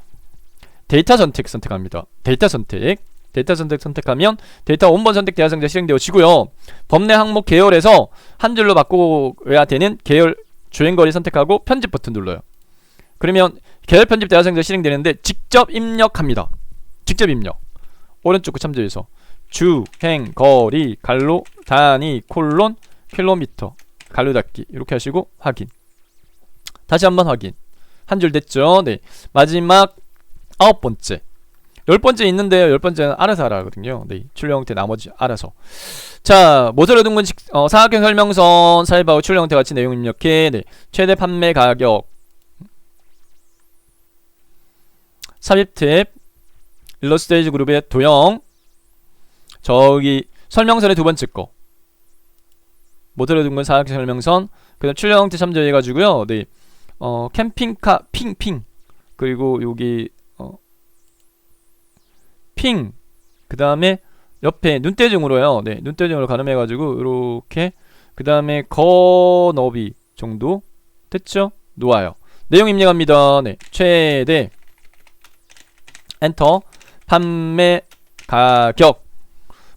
데이터 선택 선택합니다. 데이터 선택하면 데이터 원본 선택 대화상자 실행되어지고요. 법내 항목 계열에서 한 줄로 바꿔야 되는 계열 주행거리 선택하고 편집 버튼 눌러요. 그러면 계열 편집 대화상자 실행되는데 직접 입력합니다. 직접 입력. 오른쪽 거 참조해서 주행거리 갈로 단위 콜론 킬로미터 갈로 닫기 이렇게 하시고 확인. 다시 한번 확인. 한 줄 됐죠? 네. 마지막 9번째. 10번째 있는데요. 10번째는 알아서 하라 하거든요. 네. 출력 형태 나머지 알아서. 자, 모듈 둔근 사각형 설명선 삽입하고 출력 형태 같이 내용 입력해. 네. 최대 판매 가격. 삽입 탭. 일러스트레이즈 그룹의 도형. 저기 설명선의 두 번째 거. 모듈 둔근 사각형 설명선 그다음 출력 형태 참조해가지고요. 네, 캠핑카 핑 그리고 여기 핑 그 다음에 옆에 눈대중으로요. 네, 눈대중으로 가늠해가지고 이렇게 그 다음에 거너비 정도 됐죠? 놓아요. 내용 입력합니다. 네, 최대 엔터 판매 가격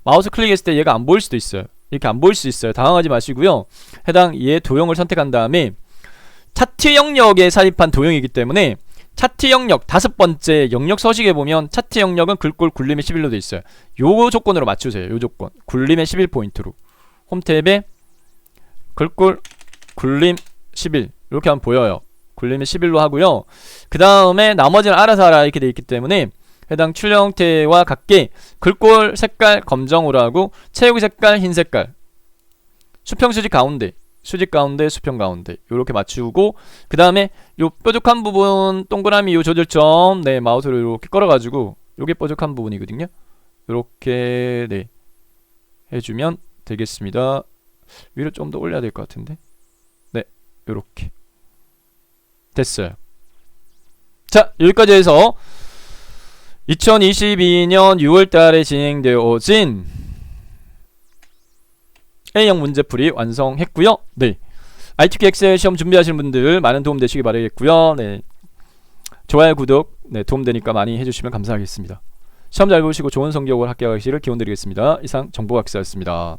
마우스 클릭했을 때 얘가 안 보일 수도 있어요. 이렇게 안 보일 수 있어요. 당황하지 마시고요. 해당 얘 도형을 선택한 다음에 차트 영역에 삽입한 도형이기 때문에 차트 영역 5번째 영역 서식에 보면 차트 영역은 글꼴 굴림의 11로 되어 있어요. 요 조건으로 맞추세요. 요 조건 굴림의 11포인트로 홈탭에 글꼴 굴림 11 이렇게 하면 보여요. 굴림의 11로 하고요. 그 다음에 나머지는 알아서 하라 이렇게 되어 있기 때문에 해당 출력 형태와 같게 글꼴 색깔 검정으로 하고 채우기 색깔 흰 색깔 수평 수직 가운데 수평 가운데 요렇게 맞추고 그 다음에 요 뾰족한 부분 동그라미 요 조절점 네 마우스로 이렇게 끌어가지고 요게 뾰족한 부분이거든요. 요렇게 네 해주면 되겠습니다. 위로 좀 더 올려야 될 것 같은데 네 요렇게 됐어요. 자 여기까지 해서 2022년 6월달에 진행되어진 A형 문제풀이 완성했고요. 네, ITK 엑셀 시험 준비하시는 분들 많은 도움 되시기 바라겠고요. 네, 좋아요, 구독 네, 도움되니까 많이 해주시면 감사하겠습니다. 시험 잘 보시고 좋은 성적으로 합격하시기를 기원드리겠습니다. 이상 정보학습이었습니다.